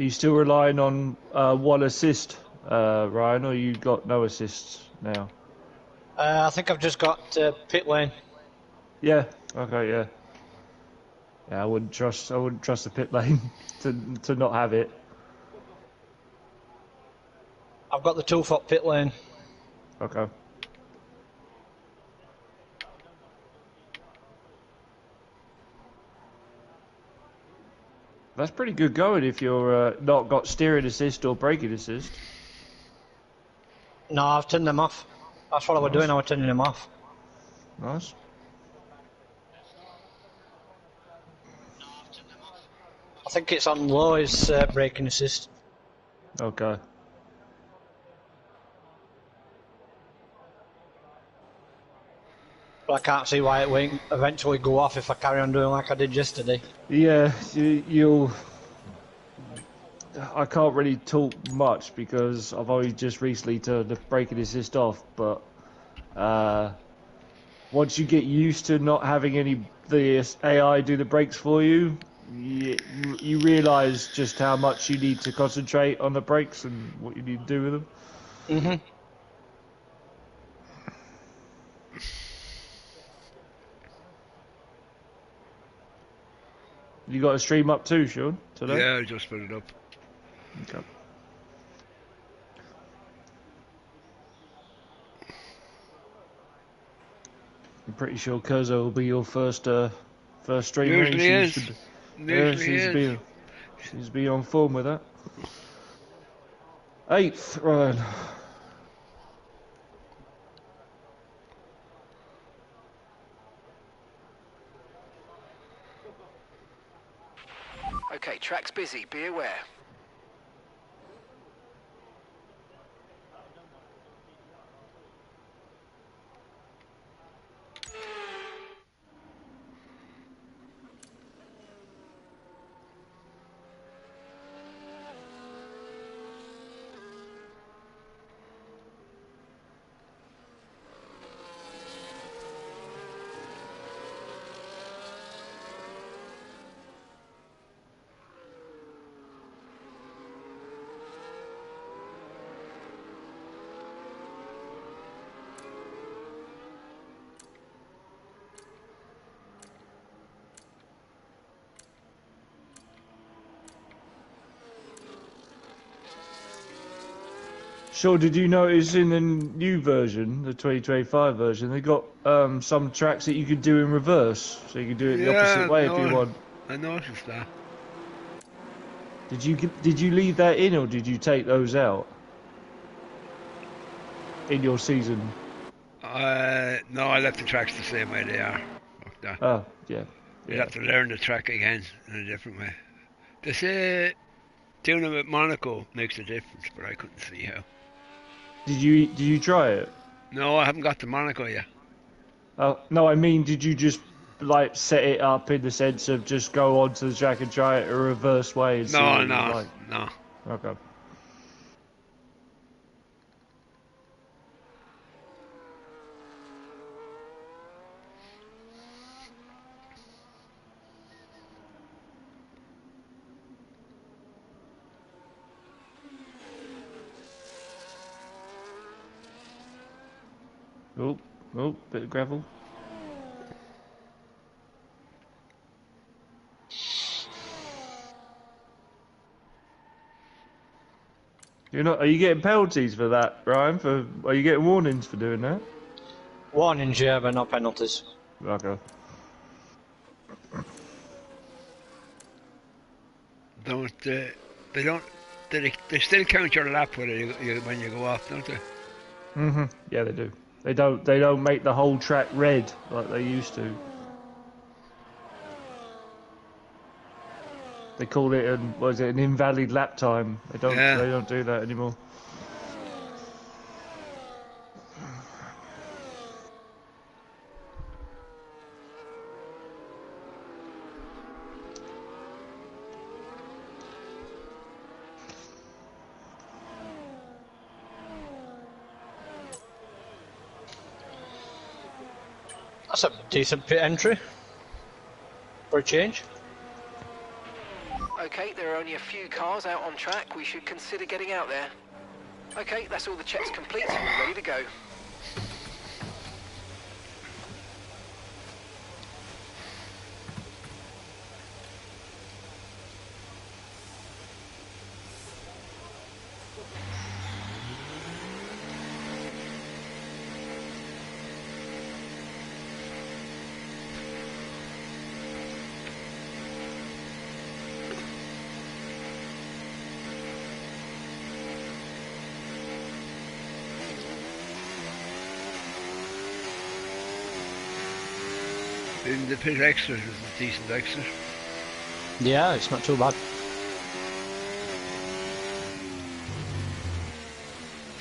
Are you still relying on one assist, Ryan, or you got no assists now? I think I've just got pit lane. Yeah. Okay. Yeah. Yeah. I wouldn't trust the pit lane to not have it. I've got the 2-foot pit lane. Okay. That's pretty good going if you're not got steering assist or braking assist. No, I've turned them off. That's what I was doing, I was turning them off. Nice. I think it's on low is braking assist. Okay. But I can't see why it won't eventually go off if I carry on doing like I did yesterday. Yeah, you'll. I can't really talk much because I've only just recently turned the braking assist off. But once you get used to not having the AI do the brakes for you, you realise just how much you need to concentrate on the brakes and what you need to do with them. Mhm. You got a stream up too, Sean, today? Yeah, I just put it up. Okay. I'm pretty sure Kurzo will be your first streamer. Usually is. Seems to be on form with that. 8th, Ryan. Okay, track's busy, be aware. Sure, did you notice in the new version, the 2025 version, they got some tracks that you could do in reverse, so you could do it the opposite way if you want. I noticed that. Did you leave that in, or did you take those out in your season? No, I left the tracks the same way they are. Fuck that. Oh, yeah. You have to learn the track again in a different way. They say doing it with Monaco makes a difference, but I couldn't see how. Did you try it? No, I haven't got to Monaco yet. No, I mean, did you just like set it up in the sense of just go onto the track and try it a reverse way and see what you like? No. Okay. Oh, bit of gravel. Are you getting penalties for that, Ryan? Are you getting warnings for doing that? Warnings, yeah, but not penalties. Okay. They still count your lap when you go off, don't they? Yeah, they do. They don't make the whole track red like they used to. They call it an invalid lap time. They don't do that anymore. That's a decent pit entry. For a change. Okay, there are only a few cars out on track. We should consider getting out there. Okay, that's all the checks complete. We're ready to go. In the pit extra is a decent extra. Yeah, it's not too bad.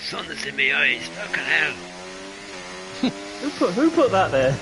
Sun is in my eyes, fucking hell. Who put that there?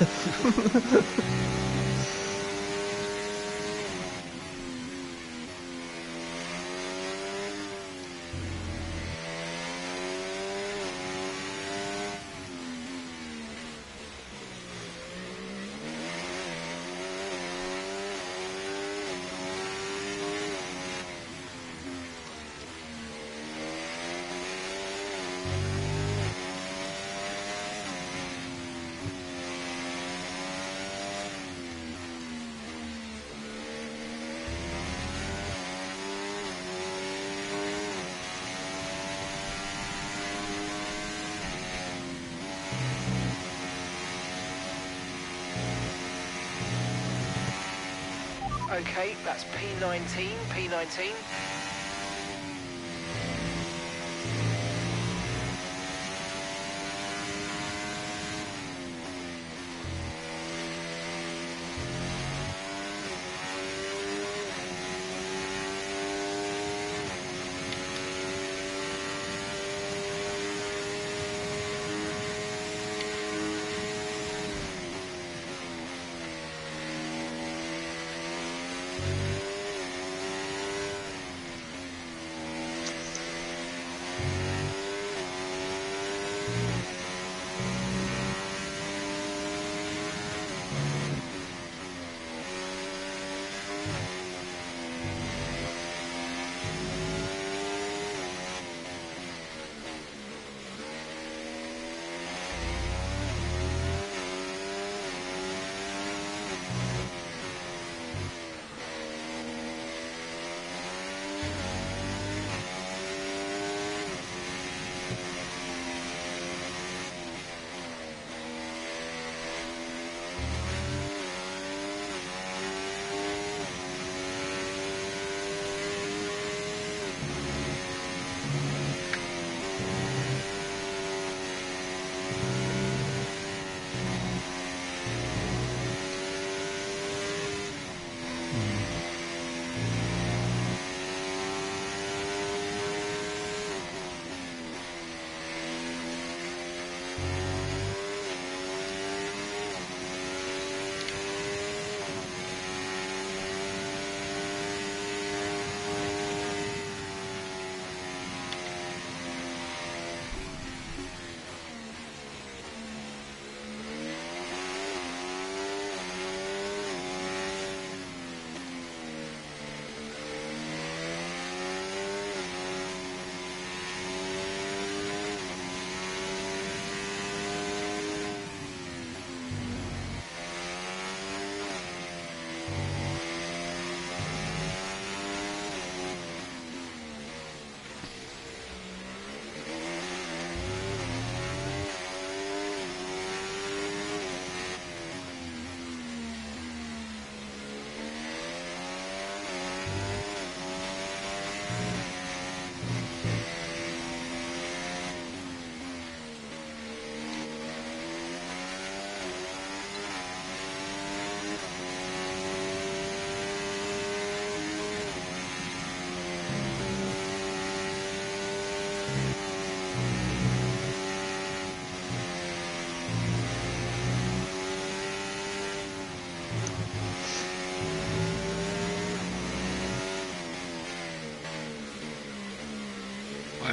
Okay, that's P19, P19.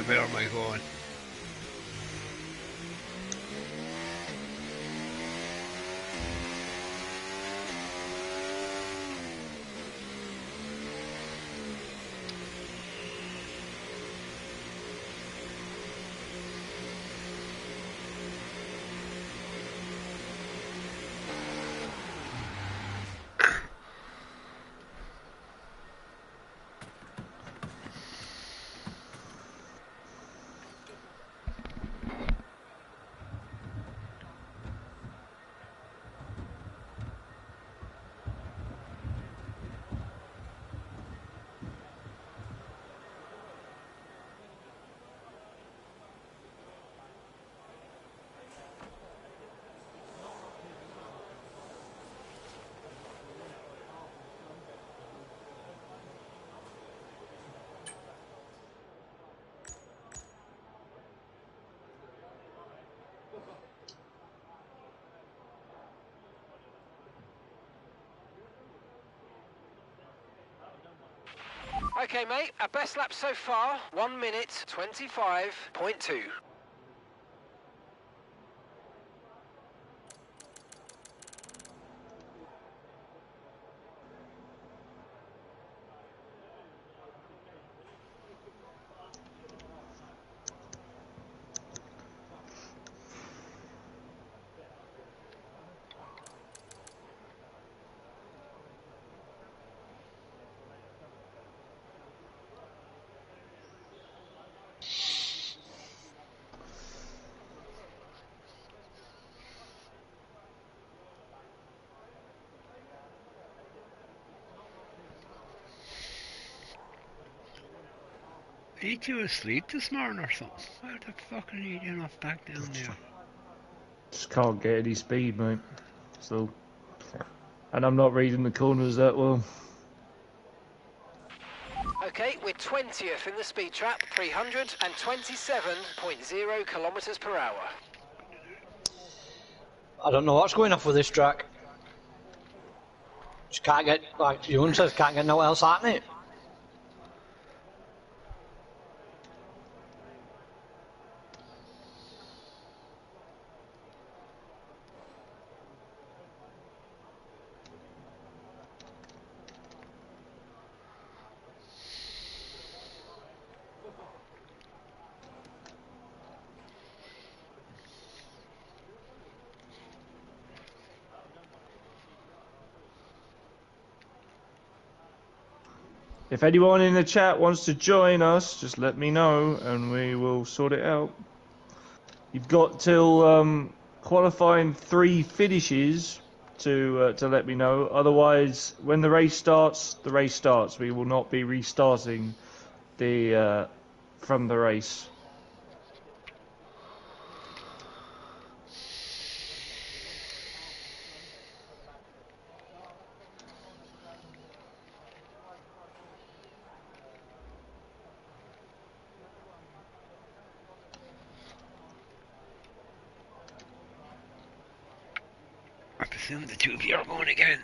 Where am I going? Okay, mate, our best lap so far, 1 minute 25.2. Are you two asleep this morning or something? How the fuck are you doing off back down there? Just can't get any speed, mate. Still. And I'm not reading the corners that well. Okay, we're 20th in the speed trap, 327.0 kilometers per hour. I don't know what's going off with this track. Just can't get, like Ewan says, can't get no else happening. If anyone in the chat wants to join us, just let me know and we will sort it out. You've got till qualifying 3 finishes to let me know. Otherwise, when the race starts, the race starts. We will not be restarting the from the race. I presume the two of you are going again.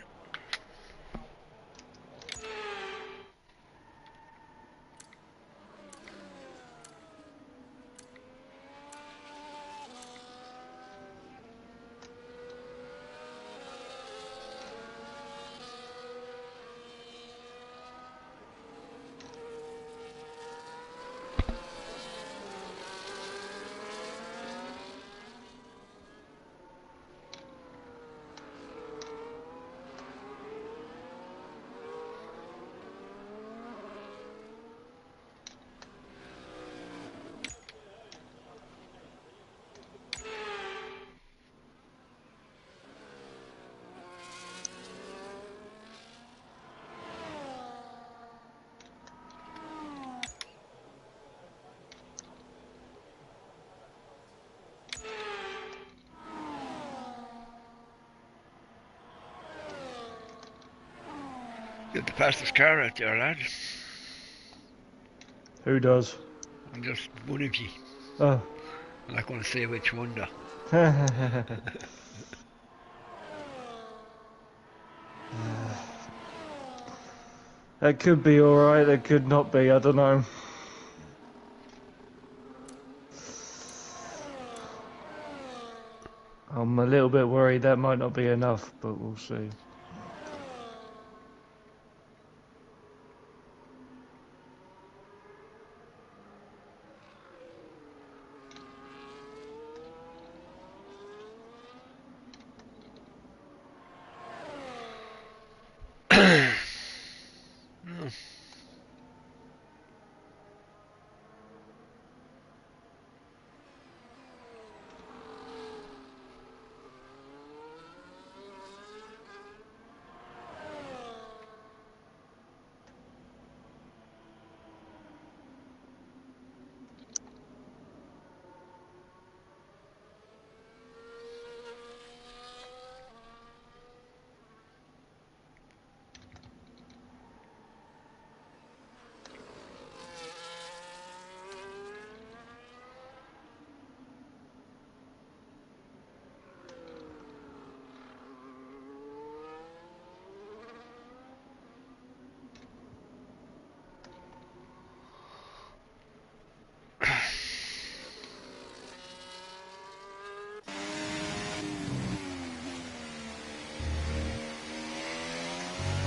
You have the fastest car out there, lad. Who does? I'm just one of you. Oh. I'm not going to say which one, though. That could be alright, that could not be, I don't know. I'm a little bit worried that might not be enough, but we'll see.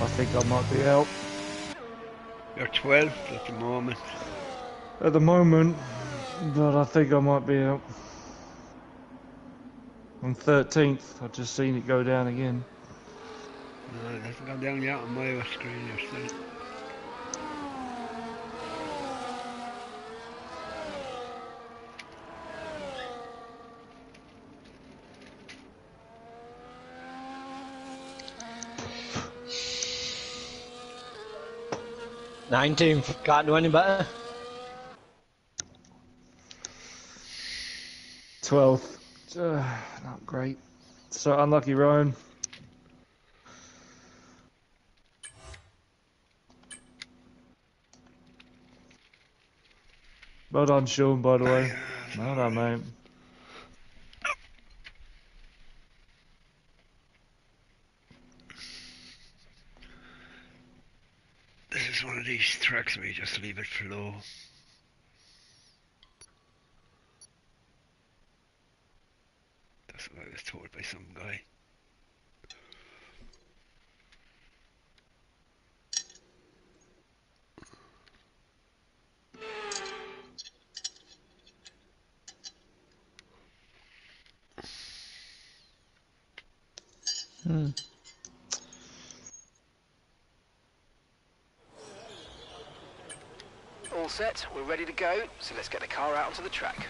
I think I might be out. You're 12th at the moment. At the moment, but I think I might be out. I'm 13th, I've just seen it go down again. No, it hasn't gone down yet on my screen. You're still. "19th, can't do any better." 12th. Not great. So unlucky, Ryan. Well done, Sean, by the way. Well done, mate. This is one of these tracks where you just leave it flow. That's what I was told by some guy. All set, we're ready to go, so let's get the car out onto the track.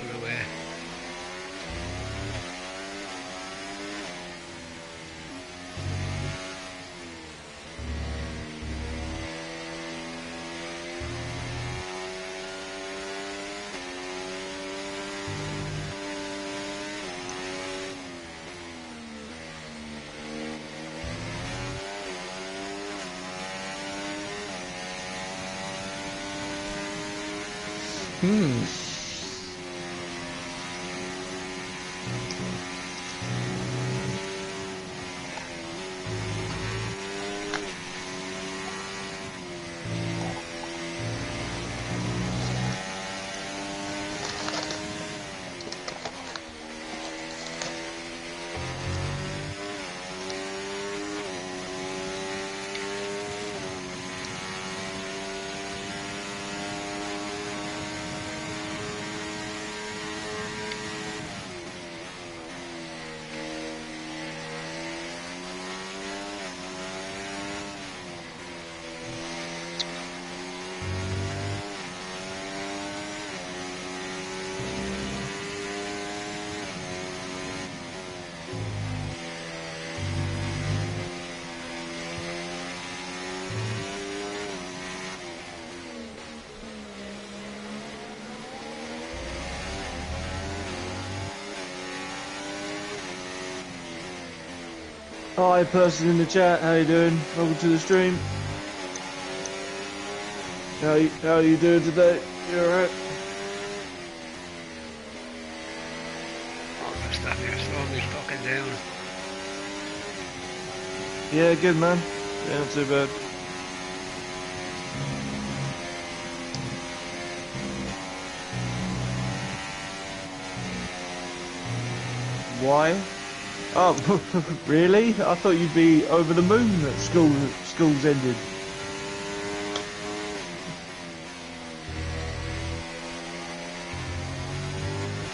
Pull away. Hi, person in the chat. How you doing? Welcome to the stream. How you doing today? You alright? Oh, that stuff here slowing me fucking down. Yeah, good man. Yeah, not too bad. Why? Oh, really? I thought you'd be over the moon that school's ended.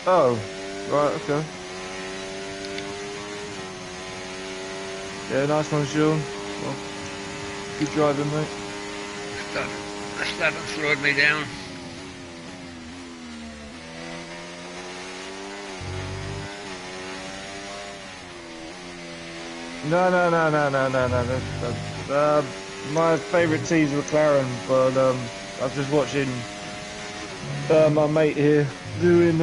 Oh, right, okay. Yeah, nice one, Sean. Well, good driving, mate. That slowed me down. No. My favourite team's McLaren, but I was just watching my mate here doing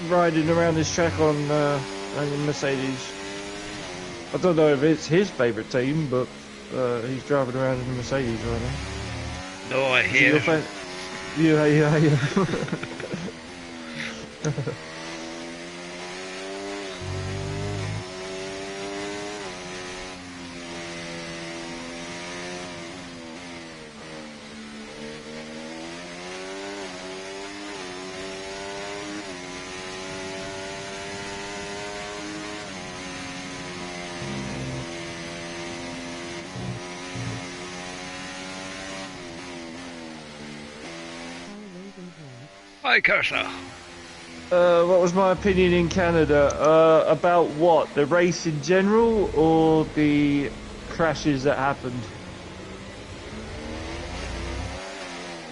riding around this track on a Mercedes. I don't know if it's his favourite team, but he's driving around in a Mercedes right now. No, I Is it hear. your Yeah. Hi, Cursor. What was my opinion in Canada? About what? The race in general or the crashes that happened?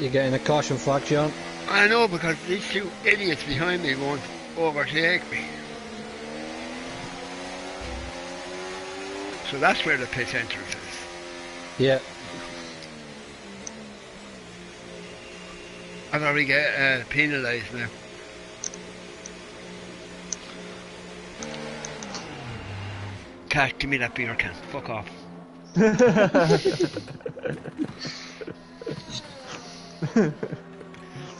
You're getting a caution flag, Sean. I know, because these two idiots behind me won't overtake me. So that's where the pit entrance is. Yeah. I've already get penalised now. Cat, give me that beer can. Fuck off.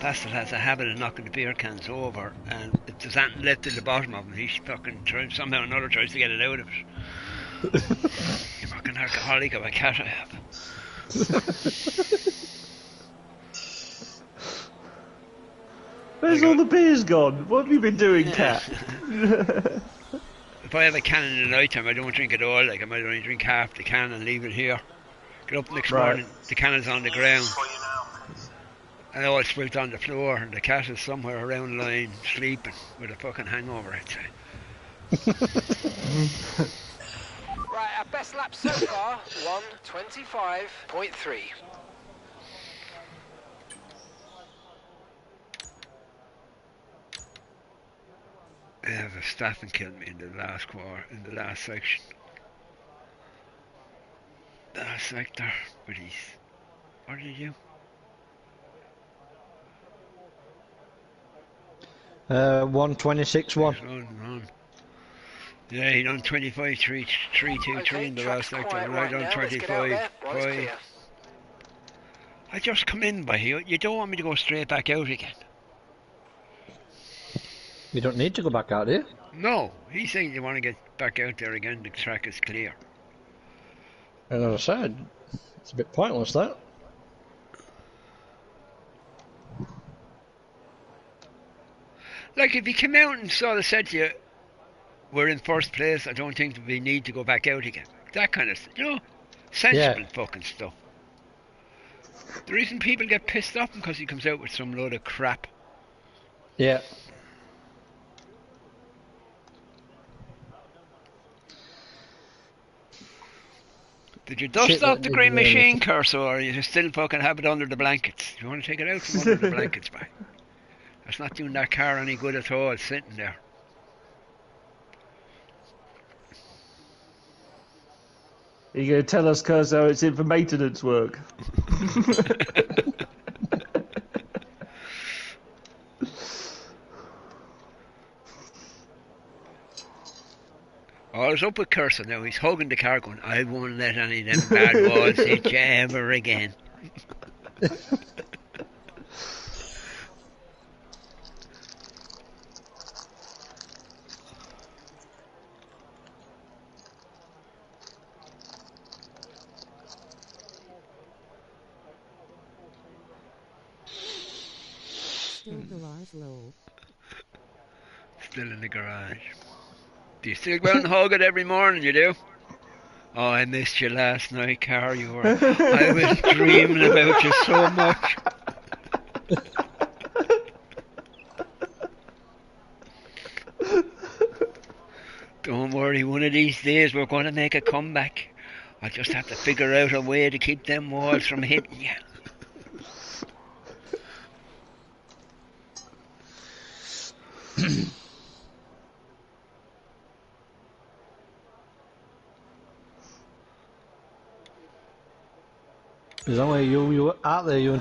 Bastard has a habit of knocking the beer cans over, and if there's anything left at the bottom of them, he fucking somehow or another tries to get it out of it. Fucking alcoholic of a cat I have. Where's all the beers gone? What have you been doing, Cat? If I have a can in the night time, I don't drink it all. Like, I might only drink half the can and leave it here. Get up next morning, the can is on the ground. And all it's spilt on the floor, and the cat is somewhere around the line sleeping with a fucking hangover, I'd say. Right, our best lap so far, 1:25.3. Yeah, the Staffen killed me in the last section. Last sector, but what did he do? 1:26.1. Run. Yeah, he done 25.323 in the last sector, and I done 25.5. I just come in by here. You don't want me to go straight back out again. You don't need to go back out, do you? No, he's saying you want to get back out there again. The track is clear. And as I said, it's a bit pointless, that. Like, if he came out and sort of said to you, we're in first place, I don't think we need to go back out again. That kind of stuff, sensible fucking stuff. The reason people get pissed off because he comes out with some load of crap. Yeah. Did you dust off the green machine, Cursor, or you still fucking have it under the blankets? You want to take it out from under the blankets, back? That's not doing that car any good at all, sitting there. Are you going to tell us, Curso, it's in for maintenance work? Oh, I was up with Cursor now. He's hugging the car going, I won't let any of them bad walls hit you ever again. Still garage low. Still in the garage. Do you still go out and hug it every morning, you do? Oh, I missed you last night, Car. I was dreaming about you so much. Don't worry, one of these days we're going to make a comeback. I just have to figure out a way to keep them walls from hitting you. There's only you out there, you.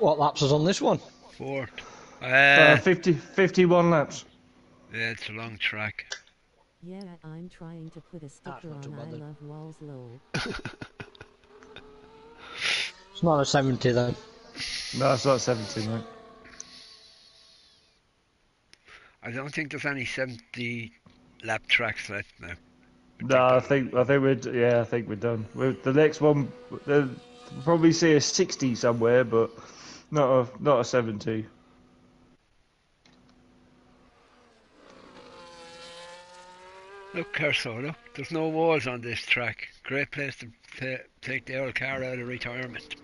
What laps is on this one? 4. 51 laps. Yeah, it's a long track. Yeah, I'm trying to put a sticker not too on bad I then. love walls low. It's not a 70 then. No, it's not 70, mate. I don't think there's any 70 lap tracks left now. No, I think we're done. The next one, we'll probably see a 60 somewhere, but not a 70. Look, Kerso, look, there's no walls on this track. Great place to take the old car out of retirement.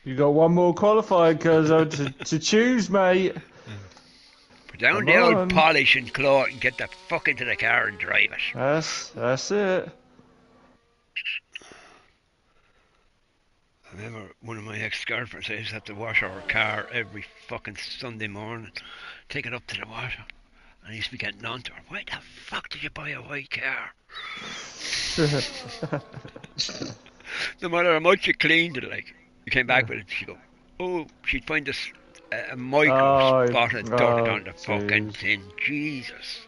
You got one more qualifying, Curzo, to choose, mate. Put down Come the old on. polish and claw and get the fuck into the car and drive it. That's it. I remember one of my ex-girlfriends used to have to wash her car every fucking Sunday morning. Take it up to the washer. And I used to be getting on to her. Why the fuck did you buy a white car? No matter how much you cleaned it, like, you came back with it, she'd go, oh, she'd find this a micro spot of dirt on the fucking thing. Jesus.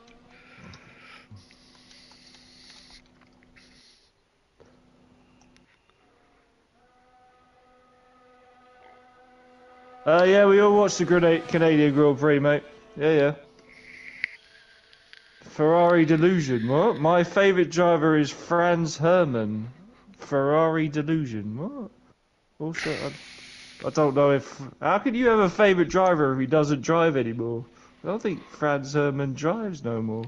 Yeah, we all watched the Canadian Grand Prix, mate. Yeah. Ferrari delusion. What? My favourite driver is Franz Hermann. Ferrari delusion. What? Also, I don't know if. How can you have a favourite driver if he doesn't drive anymore? I don't think Franz Hermann drives no more.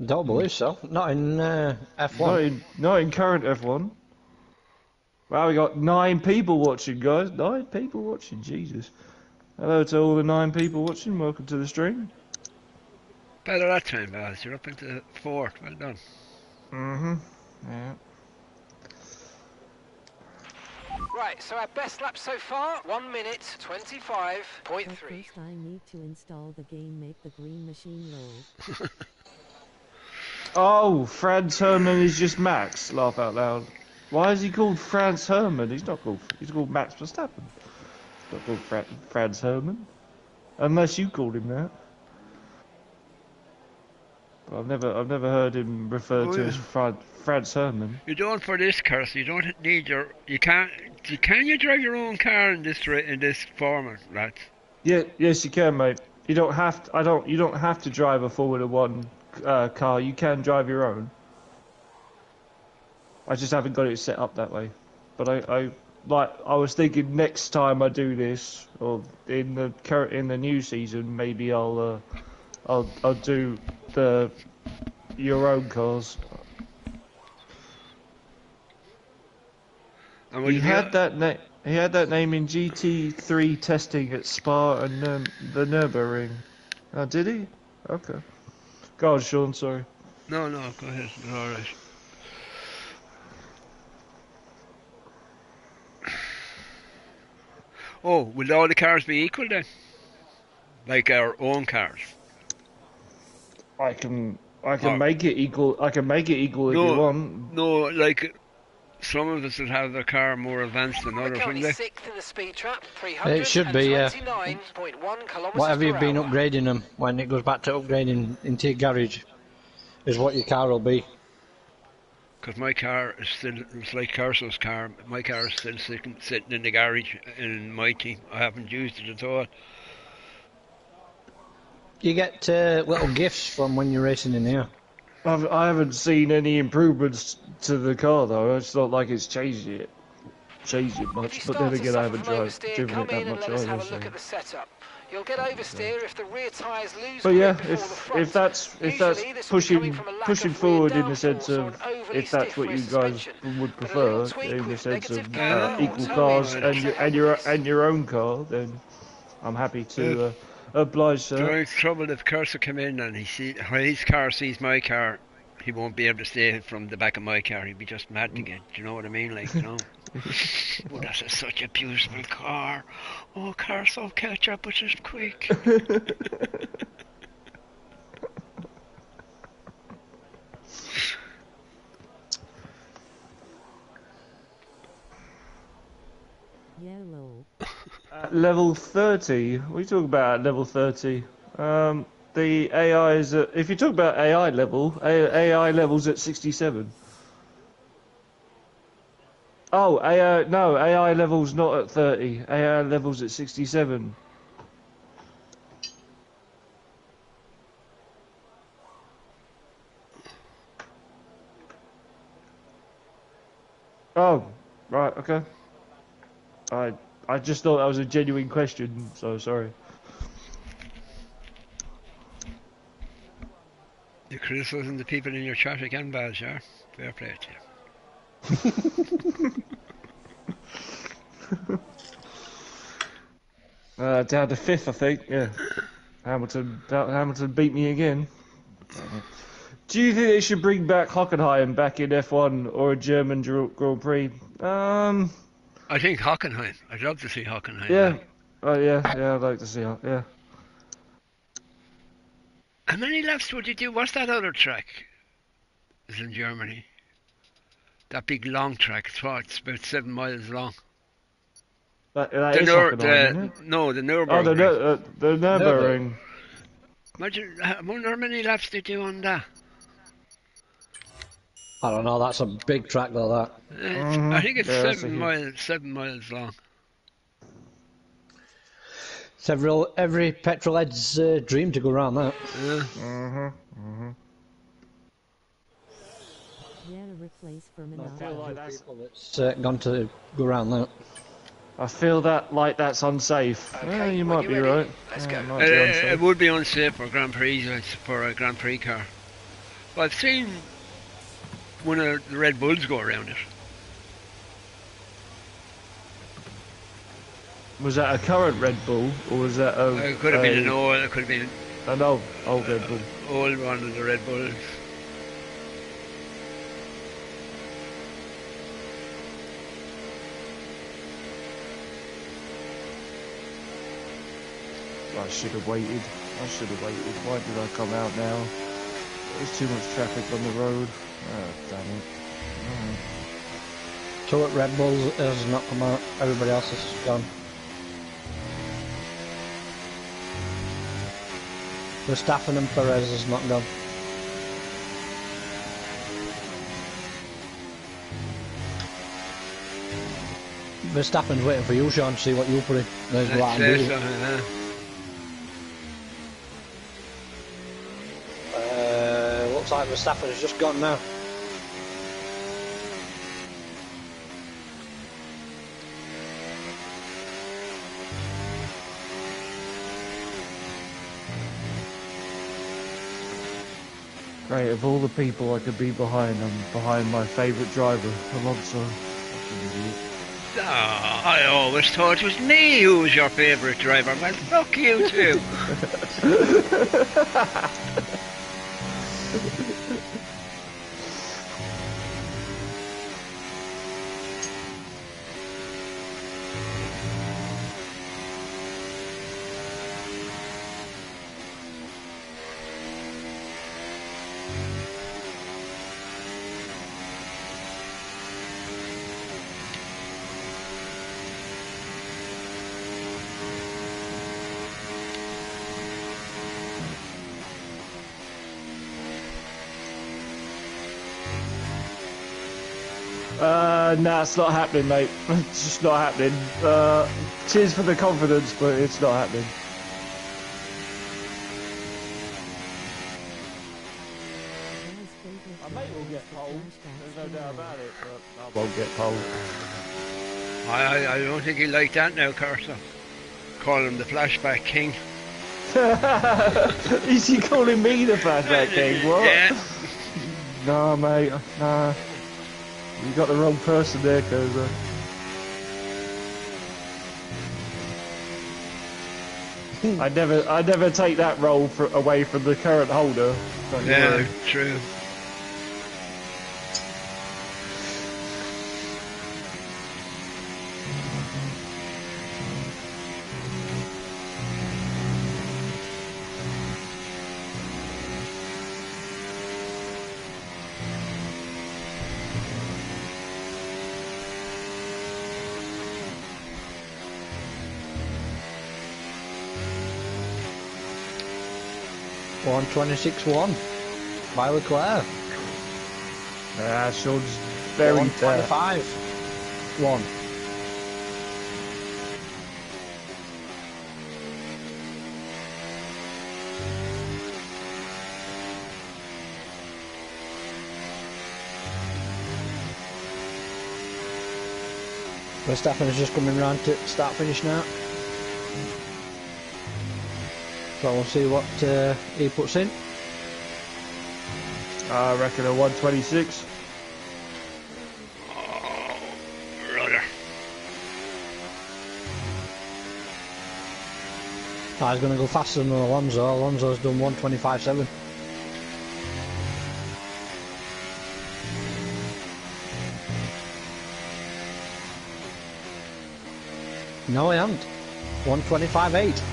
Don't believe so. Not in F1. Not in current F1. Wow, we got 9 people watching, guys. 9 people watching. Jesus. Hello to all the 9 people watching. Welcome to the stream. Better that time, Baz. You're up into 4th. Well done. Yeah. Right, so our best lap so far, 1 minute But 25.3. first I need to install the game Make the Green Machine load. Oh, Franz Hermann is just Max. Laugh out loud. Why is he called Franz Hermann? He's not called. He's called Max Verstappen. He's not called Franz Hermann. Unless you called him that. But I've never heard him referred to as Franz Hermann. You don't for this, Curse. You don't need your. You can't. Can you drive your own car in this format, lads? Yeah, yes, you can, mate. You don't have to. You don't have to drive a Formula One car. You can drive your own. I just haven't got it set up that way. But I was thinking next time I do this, or in the new season, maybe I'll do your own cars. And He had that name in GT3 testing at Spa and the Nürburgring. Oh, did he? Okay. Go on, Sean. Sorry. No, go ahead. You're all right. Oh, will all the cars be equal then? Like our own cars? I can make it equal. I can make it equal if you want. No, like some of us will have their car more advanced than We're others, wouldn't currently they? 6th in the speed trap, It should be, yeah. 329.1 kilometres Whatever you've per been hour. upgrading them, when it goes back to upgrading into your garage, is what your car will be. Because my car is still, it's like Carso's car, my car is still sitting in the garage in my team. I haven't used it at all. You get little gifts from when you're racing in here. I haven't seen any improvements to the car though. It's not like it's changed it If much. you But then start to again, I suffer haven't from oversteer, driven come it that in and much let us either. have a So. look at the setup. You'll get oversteer if the rear tyres lose But grip yeah, before the if front. that's Usually this will be coming pushing from a lack pushing of rear forward in the sense downforce or an of overly if that's stiff what rear you guys suspension. would But a little prefer tweak in the with sense negative of gear or equal toe-in cars ought to help with this. and your own car, then I'm happy If to oblige to the that. only trouble if Cursor come in and his car sees my car, he won't be able to stay from the back of my car. He'd be just mad to get. Do you know what I mean? Like, you know. Oh, that's such a beautiful car. Oh, car so catch up, but just quick. Yellow. Level 30. What are you talking about at level 30? The AI is if you talk about AI level, AI levels at 67. Oh, AI no, AI levels not at 30. AI levels at 67. Oh, right, okay. I just thought that was a genuine question, so sorry. You're criticising the people in your chat again, Baz, yeah? Fair play to you. Down to 5th, I think, yeah. Hamilton beat me again. Do you think they should bring back Hockenheim back in F1 or a German Grand Prix? I think Hockenheim. I'd love to see Hockenheim Yeah. back. Oh, yeah, I'd like to see that, yeah. How many laps would you do? What's that other track? It's in Germany. That big long track. It's about 7 miles long. That is Hockenheim, isn't it? No, the Oh, Nürburgring. the Nürburgring. Imagine, I wonder how many laps they do on that. I don't know, that's a big track though, that. I think it's Yeah, that's 7 miles long. It's every petrolhead's dream to go around that. Yeah, replace for I feel like that's. It's gone to go around that. I feel that's unsafe. Okay, You when might you're be ready, right. let's Yeah, go. it might be unsafe. It would be unsafe for Grand Prix, for a Grand Prix car. Well, I've seen one of the Red Bulls go around it. Was that a current Red Bull, or was that a? It could have been an old. It could have been an old Red Bull. Old one of the Red Bulls. I should have waited. Why did I come out now? There's too much traffic on the road. Oh, damn it. Two at Red Bulls has not come out. Everybody else has gone. Verstappen and Perez has not gone. Verstappen's waiting for you, Sean, to see what you put in. There's what I'm doing. Looks like Verstappen has just gone now. Great, of all the people I could be behind, I'm behind my favourite driver, Alonso. Oh, I always thought it was me who was your favourite driver. Well, fuck you too. Nah, it's not happening, mate. It's just not happening. Cheers for the confidence, but it's not happening. As My mate will get pole, there's no doubt about it, but I won't get pole. I don't think he'll like that now, Carson. Call him the flashback king. Is he calling me the flashback king? What? Yeah. Nah, mate, nah. You got the wrong person there, Koza. I never take that role away from the current holder. Don't you Yeah, worry. true. One 26-1 by Leclerc. Sean's very fair. 125-1. Verstappen is just coming round to start finish now. So we'll see what he puts in. I reckon a 126. Oh, brother. He's going to go faster than Alonso. Alonso's done 125.7. No, I haven't. 125.8.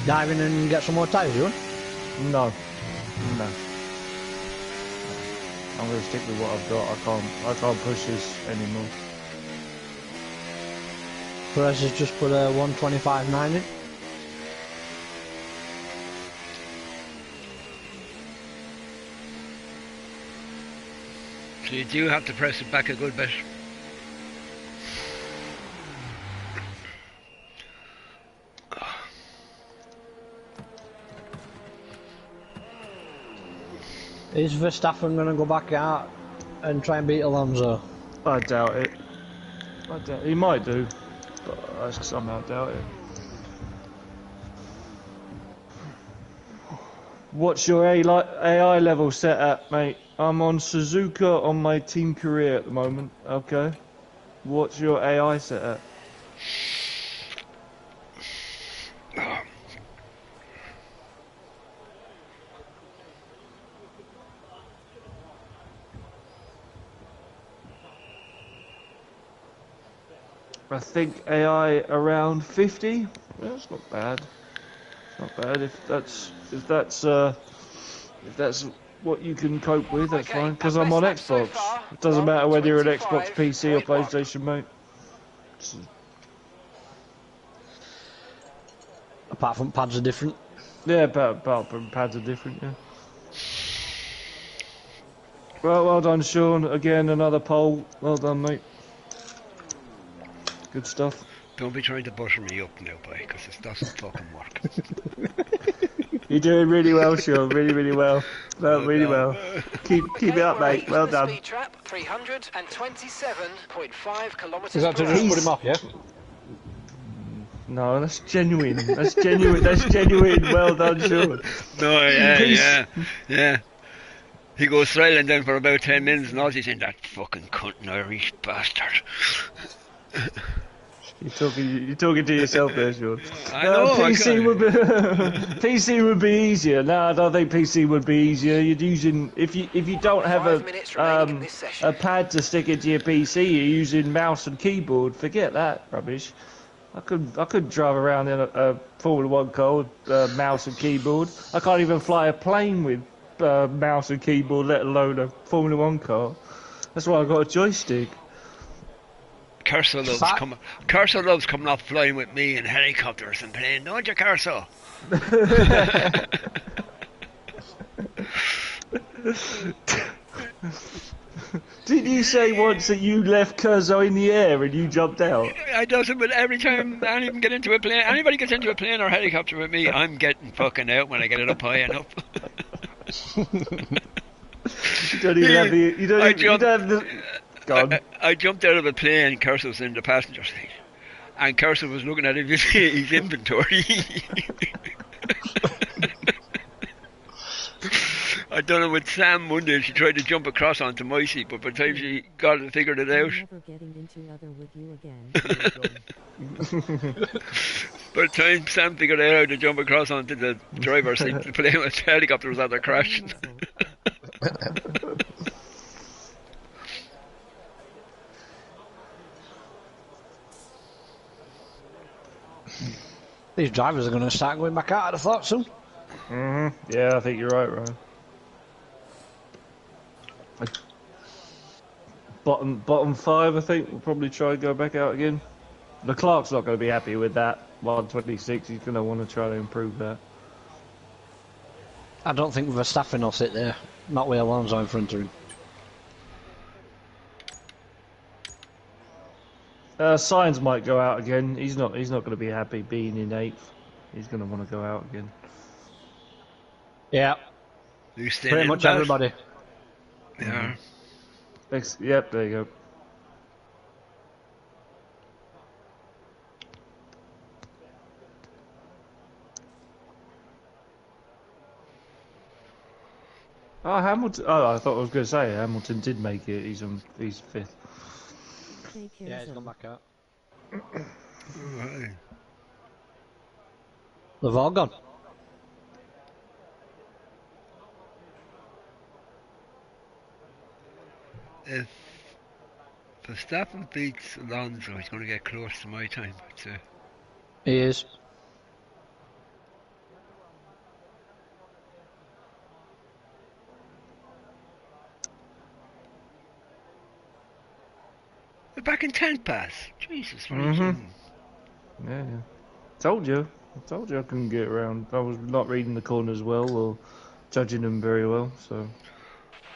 Dive in and get some more tyres, you want? No. I'm going to stick with what I've got. I can't push this anymore. Perez has just put a 125.9 in. So you do have to press it back a good bit. Is Verstappen going to go back out and try and beat Alonso? I doubt it. He might do, but I somehow doubt it. What's your AI level set at, mate? I'm on Suzuka on my team career at the moment. Okay. What's your AI set at? I think AI around 50. Yeah, that's not bad. It's not bad if that's what you can cope with. That's fine. Because I'm on Xbox. It doesn't matter whether you're an Xbox PC or PlayStation, mate. Apart from pads are different. Yeah, apart from pads are different. Yeah. Well done, Sean. Again, another pole. Well done, mate. Good stuff. Don't be trying to butter me up now, boy, because it doesn't fucking work. You're doing really well, Sean. Really well. Really well. Keep it up, mate. Well done. Speed trap 327.5 kilometers Is that to per just hour. put him off, yeah? No, that's genuine. That's genuine. That's genuine. Well done, Sean. No, yeah. He goes silent then for about 10 minutes and all he's saying, that fucking cunt Irish bastard. You're talking to yourself there, Sean. I know, PC would be PC would be easier. No, I don't think PC would be easier. You're using if you don't have 5 minutes remaining in this session. a pad to stick into your PC, you're using mouse and keyboard. Forget that rubbish. I could drive around in a Formula 1 car with mouse and keyboard. I can't even fly a plane with mouse and keyboard, let alone a Formula 1 car. That's why I got a joystick. Curso loves coming off flying with me in helicopters and playing, don't you, Curso? Did you say once that you left Curzo in the air and you jumped out? I does it, but every time anybody gets into a plane or helicopter with me, I'm getting fucking out when I get it up high enough. You don't even have the. You don't. I Even, you don't have the. Gone. I jumped out of the plane. Curse was in the passenger seat, and Curse was looking at his inventory. I done it with Sam Monday. She tried to jump across onto my seat, but by the time she got it, figured it out. Never getting into other with you again. By the time Sam figured out how to jump across onto the driver's seat, the plane was helicopter was out there crashing. These drivers are going to start going back out, I'd have thought soon. Yeah, I think you're right, Ryan. Bottom 5, I think, we'll probably try and go back out again. Leclerc's not going to be happy with that. 126, he's going to want to try to improve that. I don't think Verstappen will sit there. Not with Alonso in front of him. Sainz might go out again. He's not going to be happy being in 8th. He's going to want to go out again. Yeah. Pretty much everybody. Yeah. Yep, there you go. Oh, Hamilton. Oh, I thought I was going to say Hamilton did make it. He's 5th. Yeah, he's gone back out. Right. They've all gone. If Verstappen beats Alonso, he's going to get close to my time, I'd say. He is. We're back in 10th pass. Jesus, Yeah. Told you I couldn't get around. I was not reading the corners well or judging them very well, so.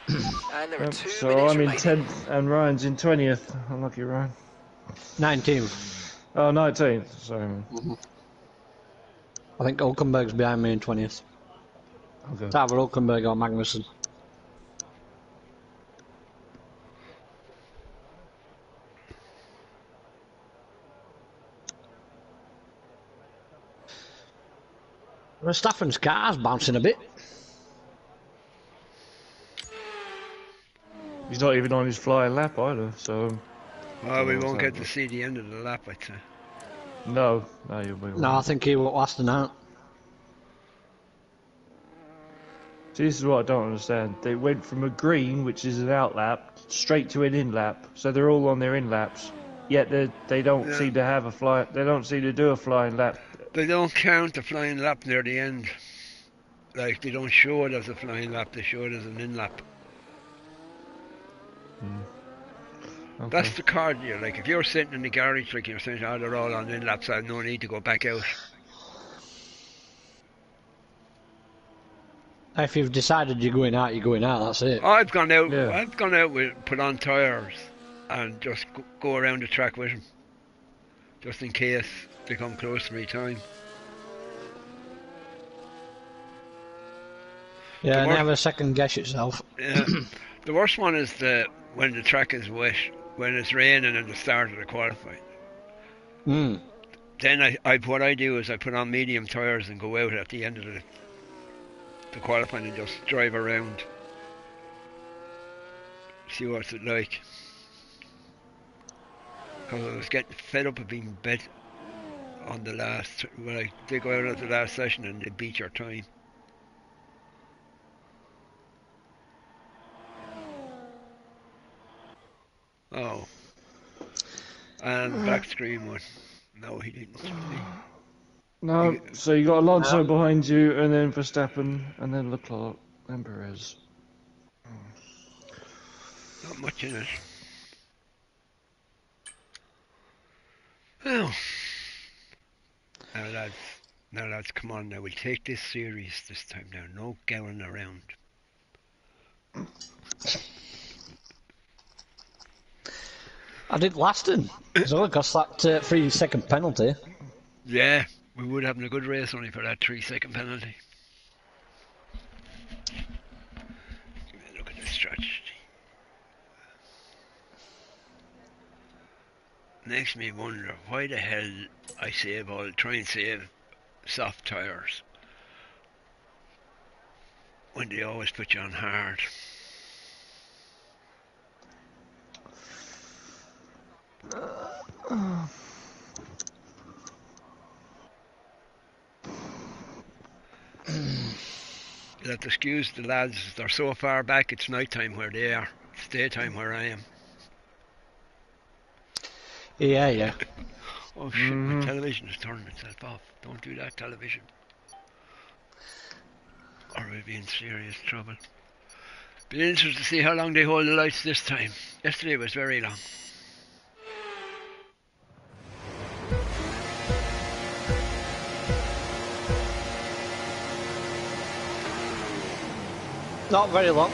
And there are 2 So minutes I'm in remaining. 10th and Ryan's in 20th. Unlucky Ryan. 19th. Oh, 19th. Sorry. I think Hulkenberg's behind me in 20th. Okay. It's either Hulkenberg or Magnussen. Verstappen's car's bouncing a bit. He's not even on his flying lap either, so. Well, we won't get to see the end of the lap, I'd say. No, you'll be. No, I think he won't last an out. See, this is what I don't understand. They went from a green, which is an out lap, straight to an in lap. So they're all on their in laps. Yet they don't seem to have a fly. They don't seem to do a flying lap. They don't count the flying lap near the end. Like, they don't show it as a flying lap, they show it as an in lap. Okay. That's the card here. Like, if you're sitting in the garage, like you're saying, oh, they're all on in laps, I have no need to go back out. If you've decided you're going out, that's it. I've gone out. Yeah. I've gone out with put on tyres and just go around the track with them, just in case they come close to me time. Yeah, never second guess yourself. Yeah. The worst one is when the track is wet, when it's raining at the start of the qualifying. Then what I do is I put on medium tyres and go out at the end of the qualifying and just drive around. See what's it like. Because I was getting fed up of being bet on the last, when they go out at the last session and they beat your time. Oh. And back screen one. No, he didn't. No, so you got Alonso behind you, and then Verstappen, and then Leclerc, and Perez. Not much in it. Oh. Now lads, come on now, we'll take this serious this time now. No going around. I did last in. So I got that 3-second penalty. Yeah, we would have a good race only for that 3-second penalty. Give me a look at this stretch. Makes me wonder why the hell I try and save soft tyres when they always put you on hard. You'll have to excuse the lads, they're so far back it's night time where they are. It's daytime where I am. Yeah. Oh shit, my television has turned itself off. Don't do that, television. Or we'll be in serious trouble. Be interested to see how long they hold the lights this time. Yesterday was very long. Not very long.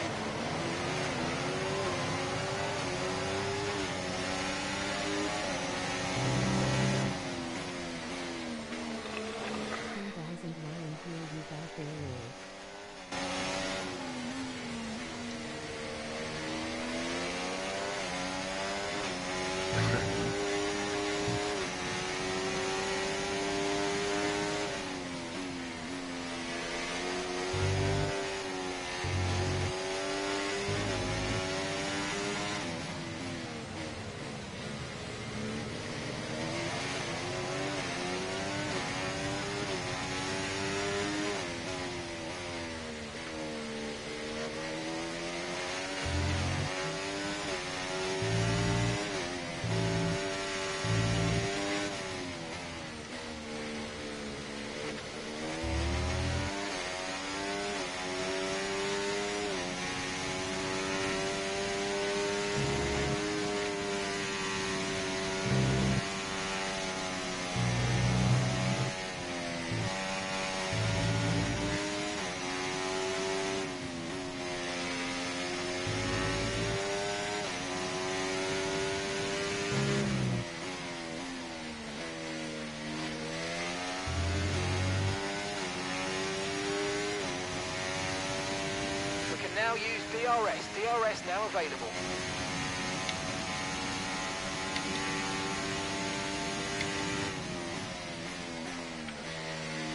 Now use DRS. DRS now available.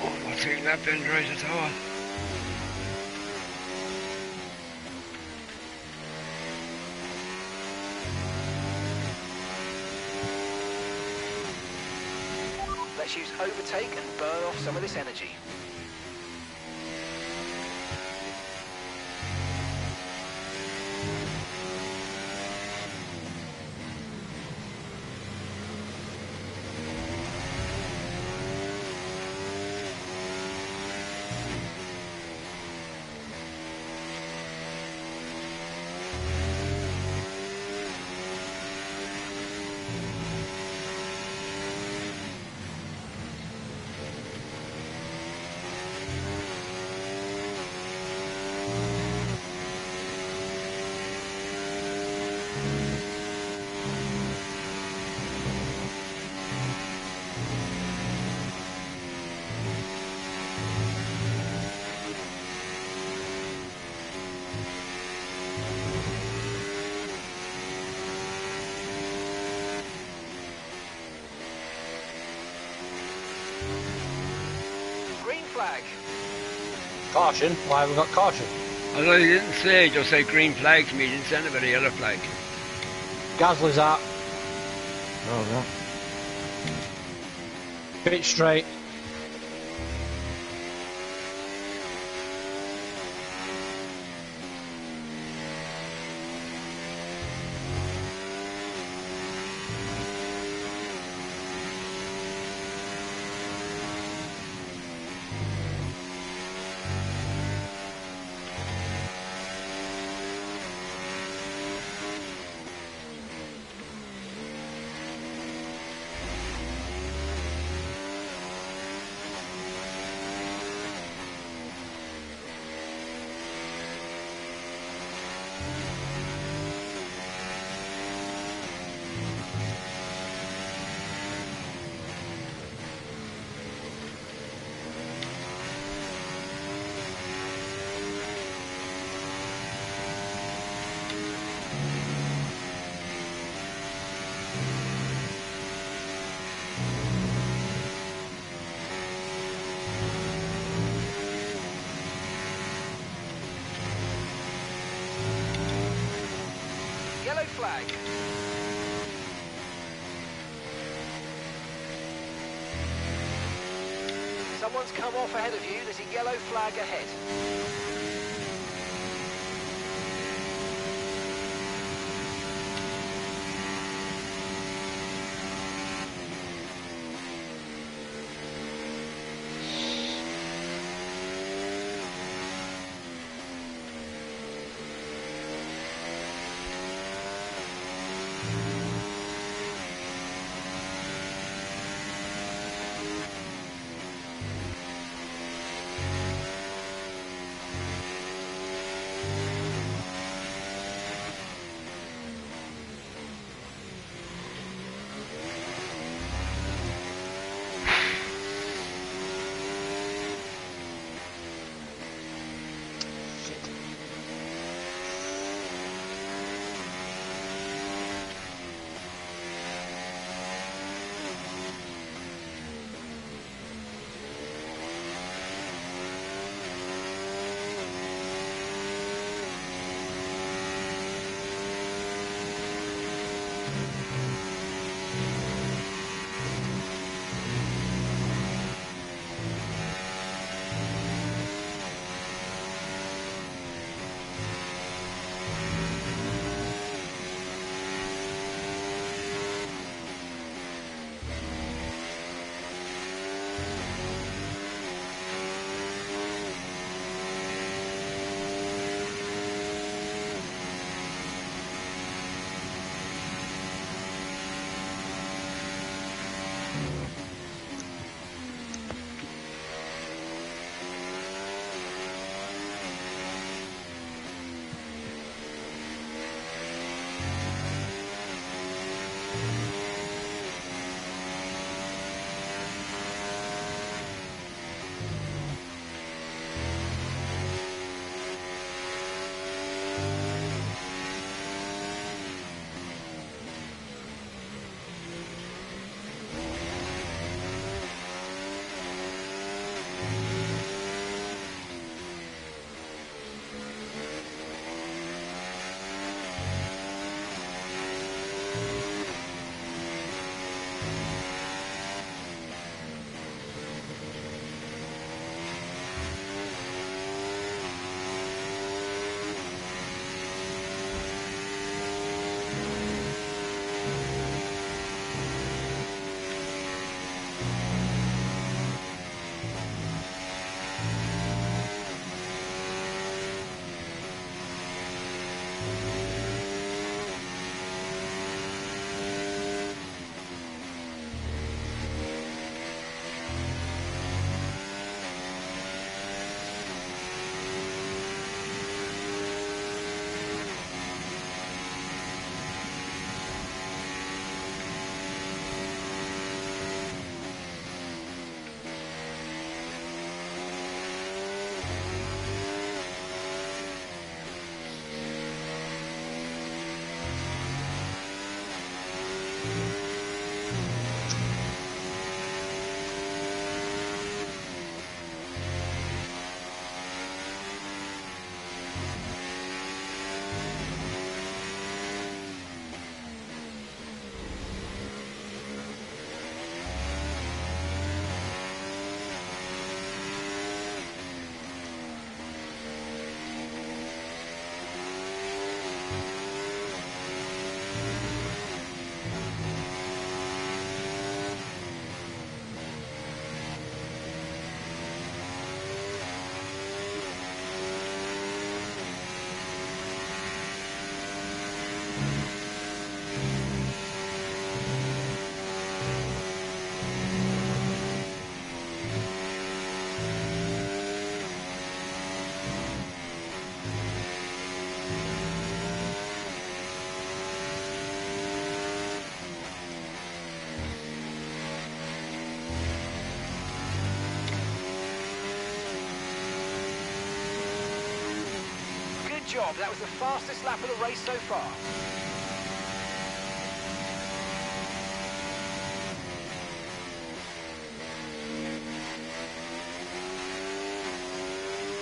Oh, not taking that bend right at all. Let's use overtake and burn off some of this energy. Flag. Caution? Why have we got caution? Although he didn't say, just said green flag to me, he didn't send about a yellow flag. Gasly's out. Oh, no. Pitch straight. yellow flag. Someone's come off ahead of you. There's a yellow flag ahead. job. That was the fastest lap of the race so far.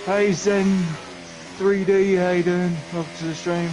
Hey Zen 3D, how you doing? Welcome to the stream.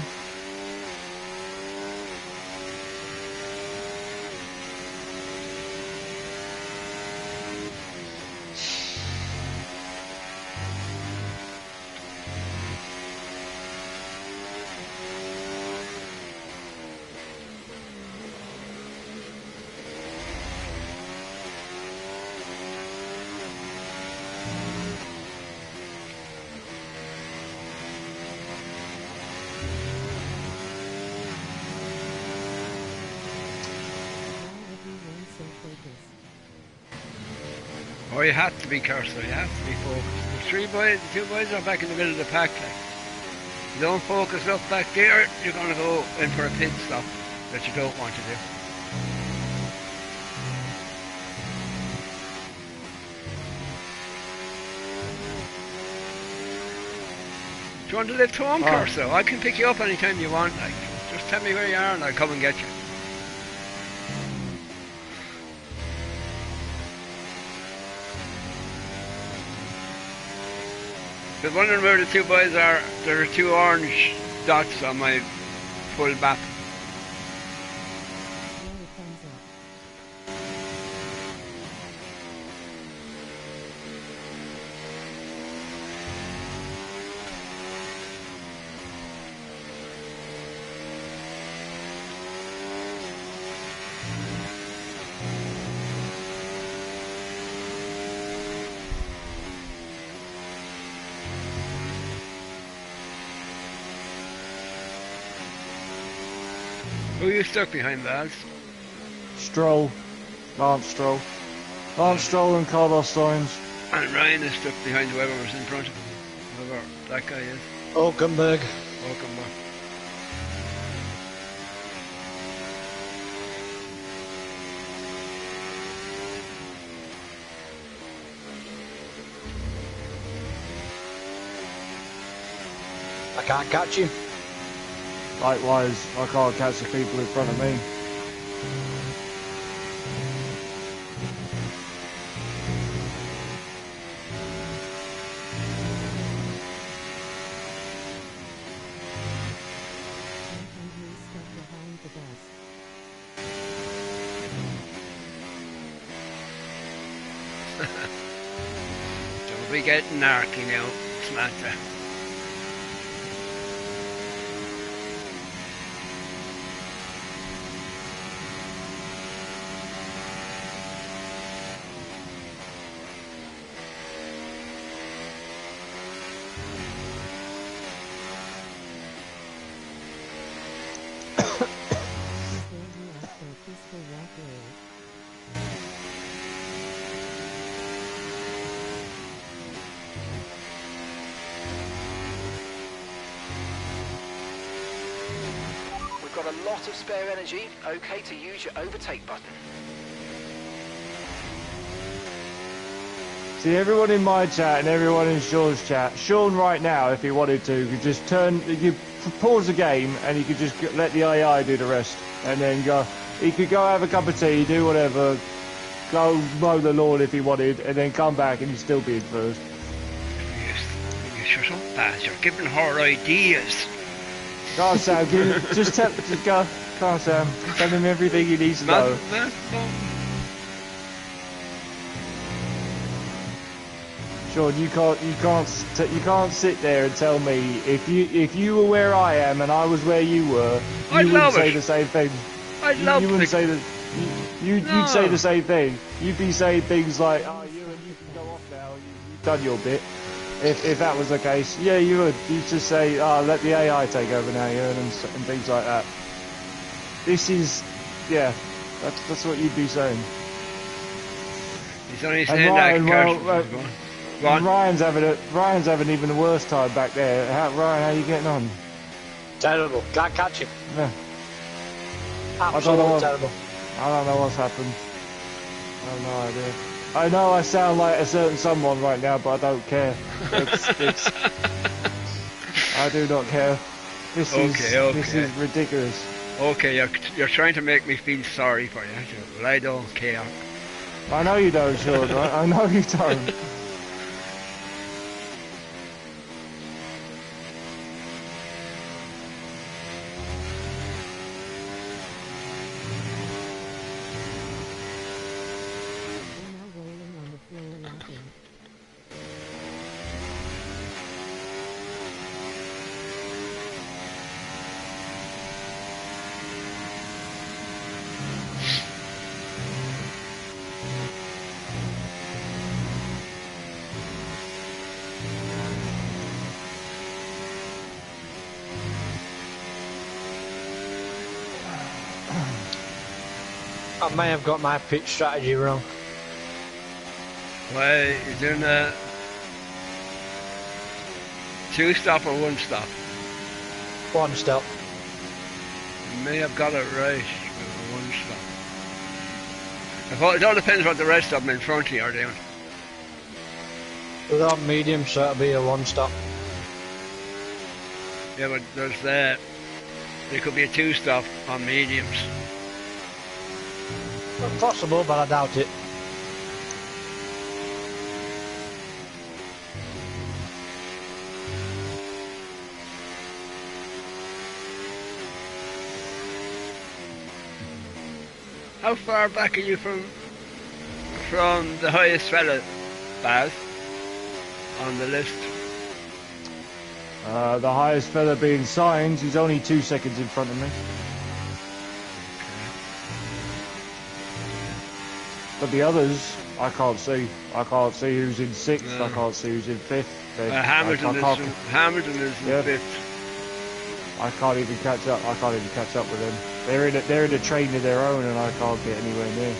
Oh, you have to be careful. You have to be focused. The two boys are back in the middle of the pack. Like. You don't focus up back there, you're going to go in for a pit stop that you don't want to do. Do you want to lift home, Corso? I can pick you up anytime you want. Like, just tell me where you are and I'll come and get you. If you're wondering where the two boys are, there are two orange dots on my full map. Who are you stuck behind, lads? Stroll. Lance Stroll. Lance Stroll and Carlos Sainz. And Ryan is stuck behind whoever was in front of him. Whoever that guy is. Hulkenberg. Hulkenberg. I can't catch him. Likewise, I can't catch the people in front of me. Don't be getting narky now, Samantha. We've got a lot of spare energy. Okay to use your overtake button. See, everyone in my chat and everyone in Sean's chat, Sean right now, if he wanted to, could just pause the game and he could just let the AI do the rest. And then go, he could go have a cup of tea, do whatever, go mow the lawn if he wanted, and then come back and he'd still be in first. You shut up, Baz. You're giving her ideas. Go on, Sam, just go. Come on, Sam. Tell him everything he needs to know. Sean, you can't sit there and tell me if you were where I am and I was where you were, you wouldn't say the same thing. You wouldn't say that. You'd say the same thing. You'd be saying things like, "Oh, you can go off now. You've done your bit." If that was the case, yeah, you would. You'd just say, "Oh, let the AI take over now, Ewan," and things like that. This is, yeah, that's what you'd be saying. He's only saying that. Ryan's having even a worse time back there. Ryan, how are you getting on? Terrible. Can't catch him. Yeah. Absolutely terrible. I don't know what's happened. I have no idea. I know I sound like a certain someone right now, but I don't care. I do not care. This is ridiculous. Okay, you're trying to make me feel sorry for you. Well, I don't care. I know you don't, Sean. I know you don't. I may have got my pitch strategy wrong. Why, you doing a 2-stop or 1-stop? 1 stop. You may have got it right. 1-stop. It all depends what the rest of them in front of you are doing. We're on medium, so it'll be a 1 stop. Yeah, but there's there could be a 2-stop on mediums. Possible, but I doubt it. How far back are you from the highest fella, Baz, on the list? The highest fella being Signs, he's only 2 seconds in front of me. But the others, I can't see. I can't see who's in 6th, No. I can't see who's in 5th. Hamilton is Yeah. in 5th. I can't even catch up. I can't even catch up with them. They're in a train of their own, and I can't get anywhere near.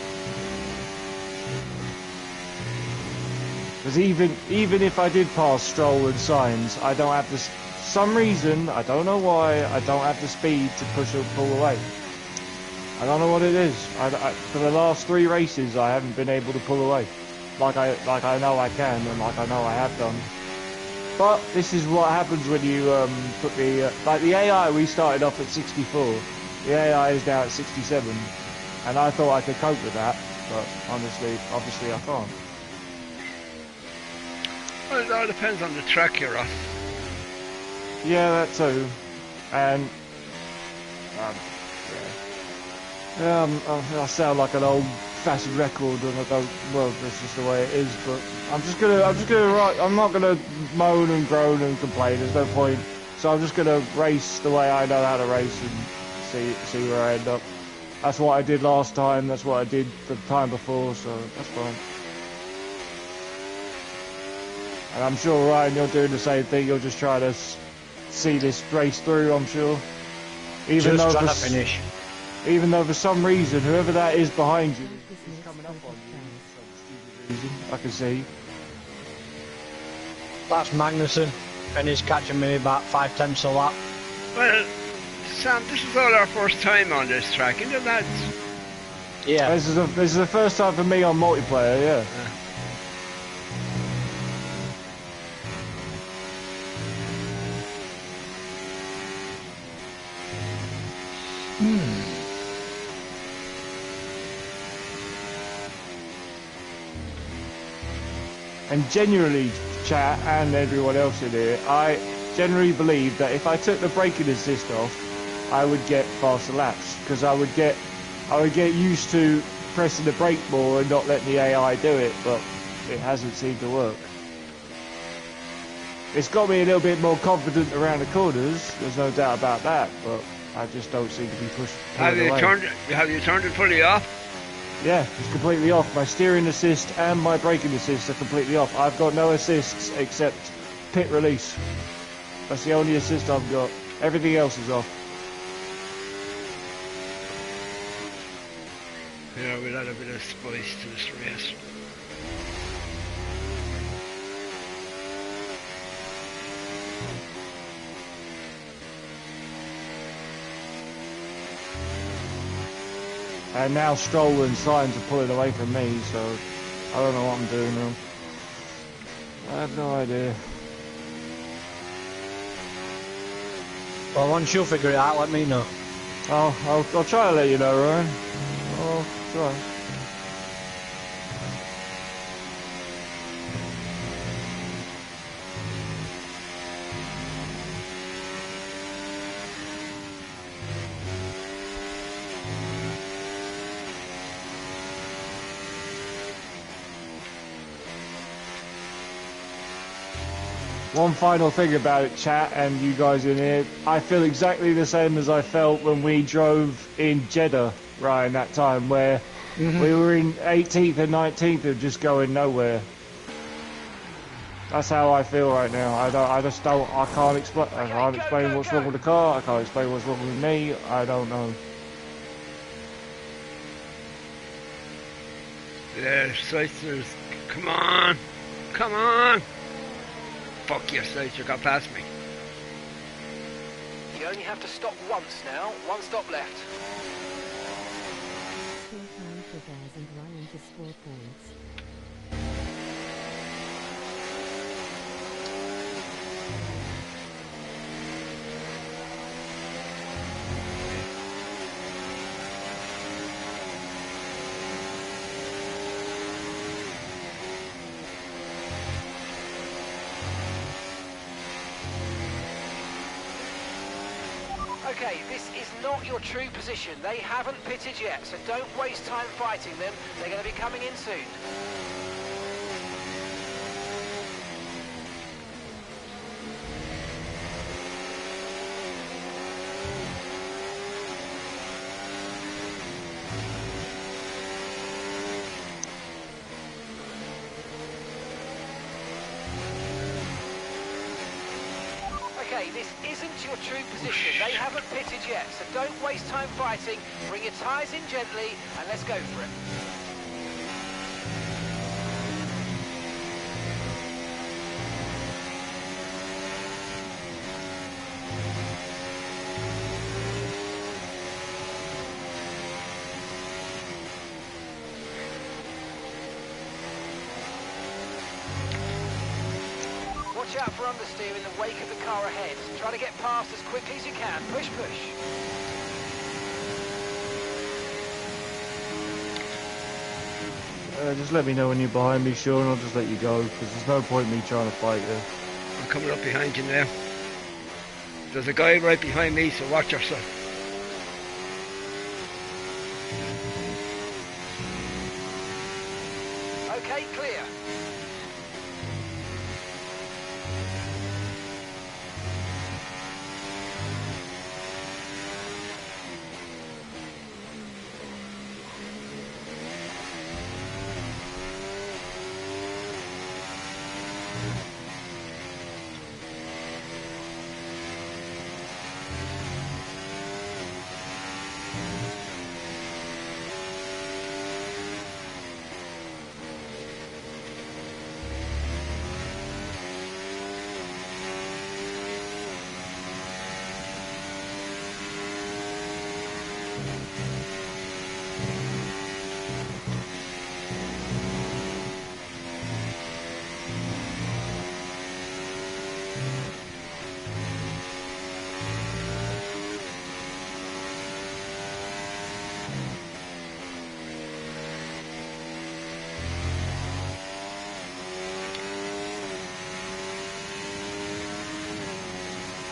Because even if I did pass Stroll and Signs, I don't have the some reason, I don't know why, I don't have the speed to push or pull away. I don't know what it is. For the last 3 races, I haven't been able to pull away, like I know I can, and like I know I have done. But this is what happens when you put the like the AI. We started off at 64. The AI is now at 67, and I thought I could cope with that, but honestly, obviously I can't. Well, it all depends on the track you're on. Yeah, that too, and I sound like an old-fashioned record, and I don't. Well, that's just the way it is. But I'm just gonna write. I'm not gonna moan and groan and complain. There's no point. So I'm just gonna race the way I know how to race and see where I end up. That's what I did last time. That's what I did the time before. So that's fine. And I'm sure, Ryan, you're doing the same thing. You're just trying to see this race through, I'm sure. Even Just though trying to finish. Even though for some reason, whoever that is behind you is coming up on you for some stupid reason, I can see. That's Magnussen, and he's catching me about 5/10 a lap. Well, Sam, this is all our first time on this track, isn't it, lads? Yeah. This is the first time for me on multiplayer, yeah. And genuinely, chat and everyone else in here, I generally believe that if I took the braking assist off, I would get faster laps, because I would get used to pressing the brake more and not letting the AI do it, but it hasn't seemed to work. It's got me a little bit more confident around the corners, there's no doubt about that, but I just don't seem to be pushed Have you away. turned it fully off? Yeah, it's completely off. My steering assist and my braking assist are completely off. I've got no assists except pit release. That's the only assist I've got. Everything else is off. Yeah, we'll add a bit of spice to this race. And now Stroll and Signs are pulling away from me, so I don't know what I'm doing wrong. I have no idea. Well, once you figure it out, let me know. I'll try to let you know, Ryan. I'll try. One final thing about it, chat, and you guys in here. I feel exactly the same as I felt when we drove in Jeddah, Ryan, that time, where we were in 18th and 19th and just going nowhere. That's how I feel right now. I can't explain what's wrong with the car. I can't explain what's wrong with me. I don't know. Yeah, Schweizer's Come on. Come on. Fuck your side, you got past me. You only have to stop once now. One stop left. Still time for Baz and Ryan to score points. Okay, this is not your true position. They haven't pitted yet, so don't waste time fighting them. They're going to be coming in soon. Okay, this isn't your true position. They haven't pitted yet, so don't waste time fighting. Bring your tyres in gently, and let's go for it. Watch out for understeer in the wake of the car ahead. Try to get past as quickly as you can. Push, push. Just let me know when you're behind me, Sean. I'll just let you go, because there's no point me trying to fight you. I'm coming up behind you now. There's a guy right behind me, so watch yourself. Okay, clear.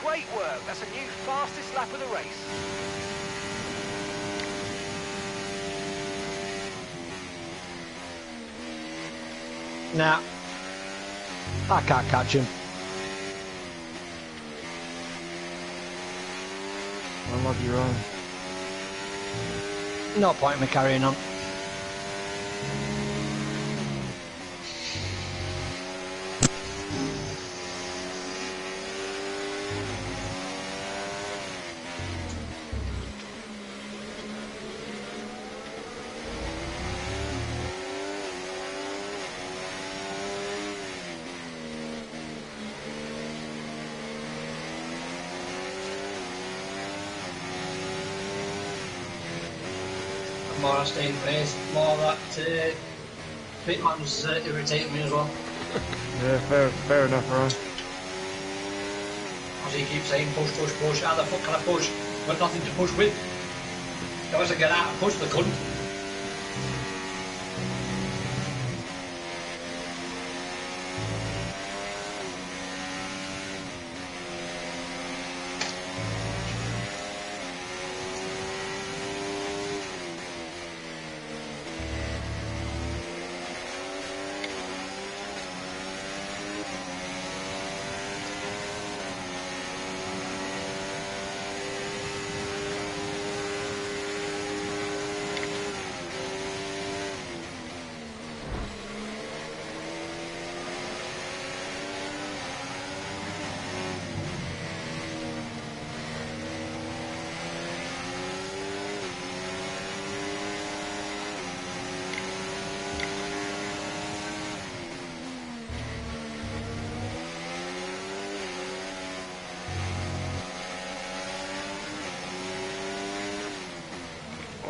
Great work. That's a new fastest lap of the race. Nah. I can't catch him. Unlucky Ryan. No point in me carrying on. More I stay in place, more that Pitman's irritating me as well. Yeah, fair enough, Ryan. As he keeps saying, push, push, push. How the fuck can I push? Got nothing to push with. If I was to get out and push, they couldn't.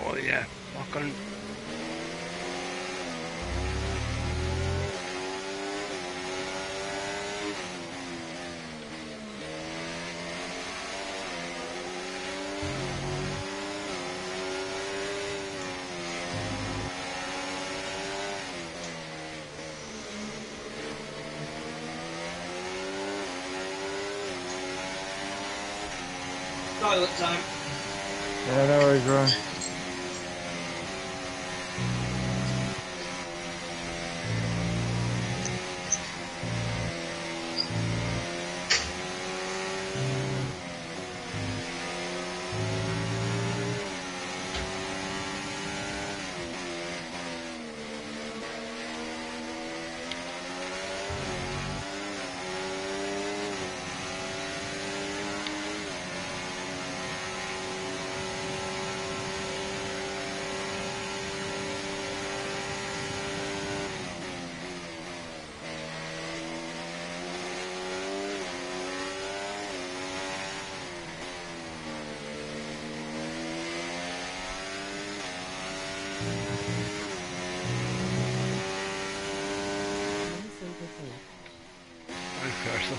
Oh yeah, walk on. Toilet time. Yeah, no worries, Ryan. Nice overtake. Right, Carson.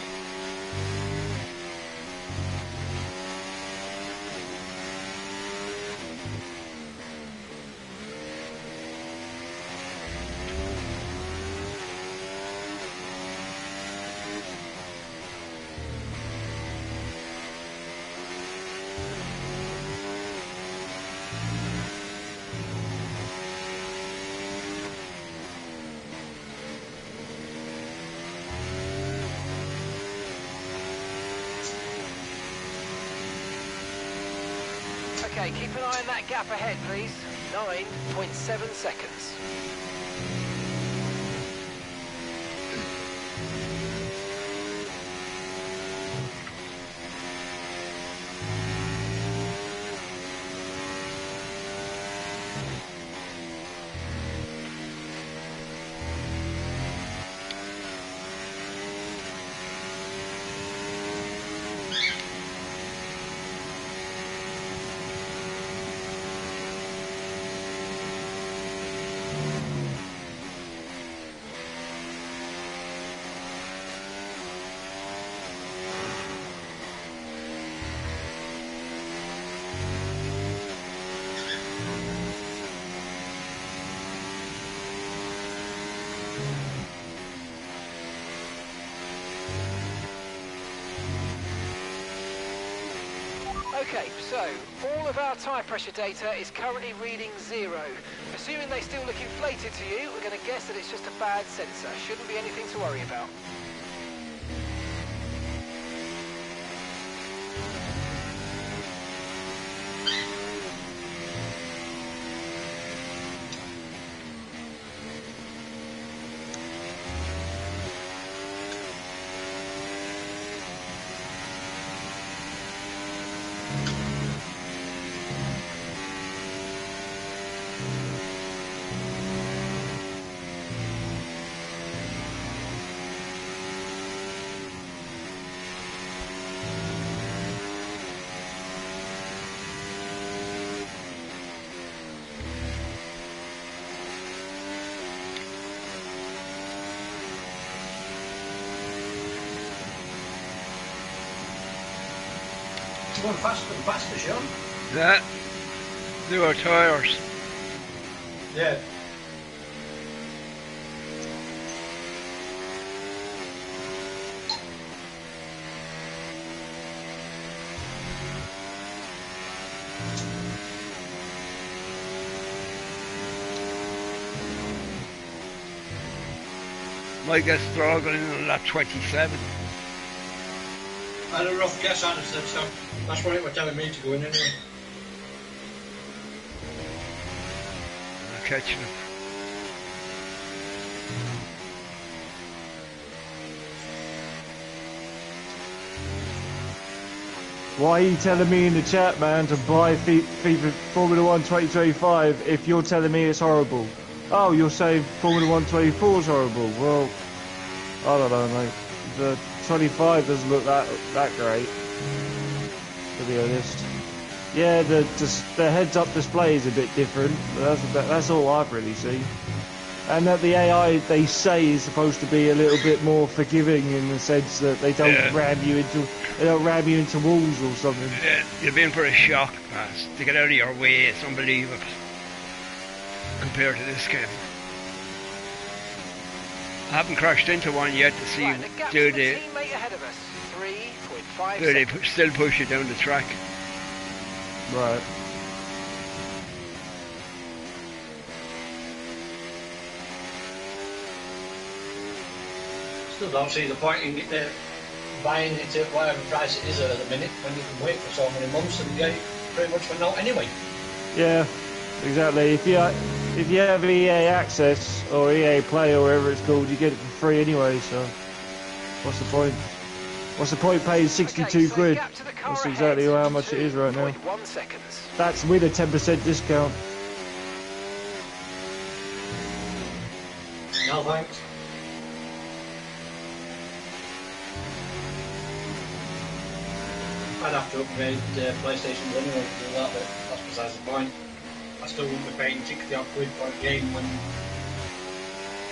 Okay, keep an eye on that gap ahead, please. 9.7 seconds. Okay, so all of our tyre pressure data is currently reading 0. Assuming they still look inflated to you, we're going to guess that it's just a bad sensor. Shouldn't be anything to worry about. It's going faster and faster, Sean. Yeah, newer tyres. Yeah. Might get struggling on lap 27. I had a rough guess on it, so that's what it was telling me to go in anyway. I'm catching him. Why are you telling me in the chat, man, to buy FIFA Formula 1 2025 if you're telling me it's horrible? Oh, you're saying Formula 1 24 is horrible. Well, I don't know, mate. The 25 doesn't look that great, to be honest. Yeah, the heads-up display is a bit different. But that's all I've really seen. And that the AI they say is supposed to be a little bit more forgiving in the sense that they don't ram you into walls or something. Yeah, you've been for a shock, pass. To get out of your way, it's unbelievable compared to this game. I haven't crashed into one yet to see do they still push you down the track. Right. Still don't see the point in buying it at whatever price it is at the minute when you can wait for so many months and get it pretty much for naught anyway. Yeah, exactly. If you have EA Access or EA Play or whatever it's called, you get it for free anyway. So what's the point? What's the point paying 62 quid? That's exactly how much it is right now. That's with a 10% discount. No thanks. I'd have to upgrade PlayStations anyway to do that, but that's besides the point. I still wouldn't be paying 60 odd quid for a game when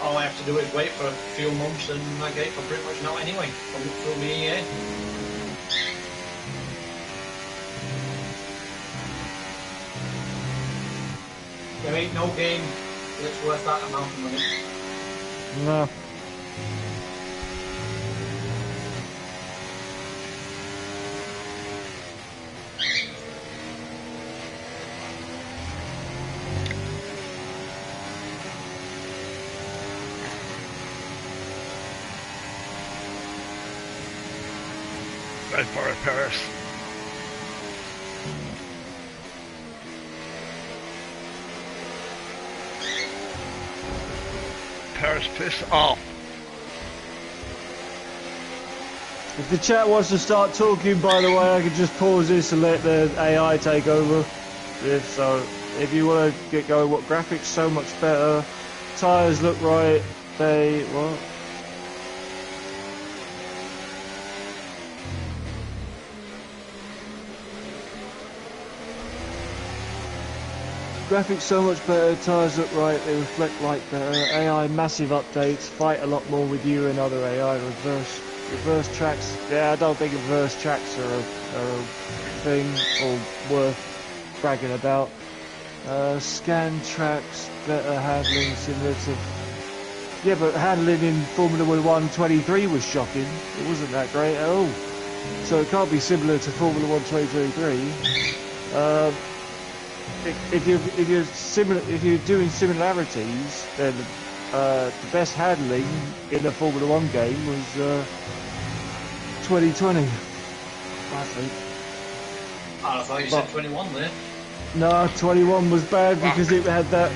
all I have to do is wait for a few months and I get it for pretty much now anyway, from the EA. There ain't no game that's worth that amount of money. No. Right for it, Paris. Paris pissed off. If the chat wants to start talking, by the way, I could just pause this and let the AI take over. If you want to get going, what graphics so much better, tires look right, what? Graphics so much better, tyres look right, they reflect light better, AI massive updates, fight a lot more with you and other AI, reverse tracks. Yeah, I don't think reverse tracks are a thing or worth bragging about. Scan tracks, better handling, similar to... Yeah, but handling in Formula 1 23 was shocking. It wasn't that great at all. So it can't be similar to Formula 1 2023. If you're doing similarities, then the best handling in a Formula 1 game was 2020. I think. I thought you said 21 there. No, 21 was bad because it had that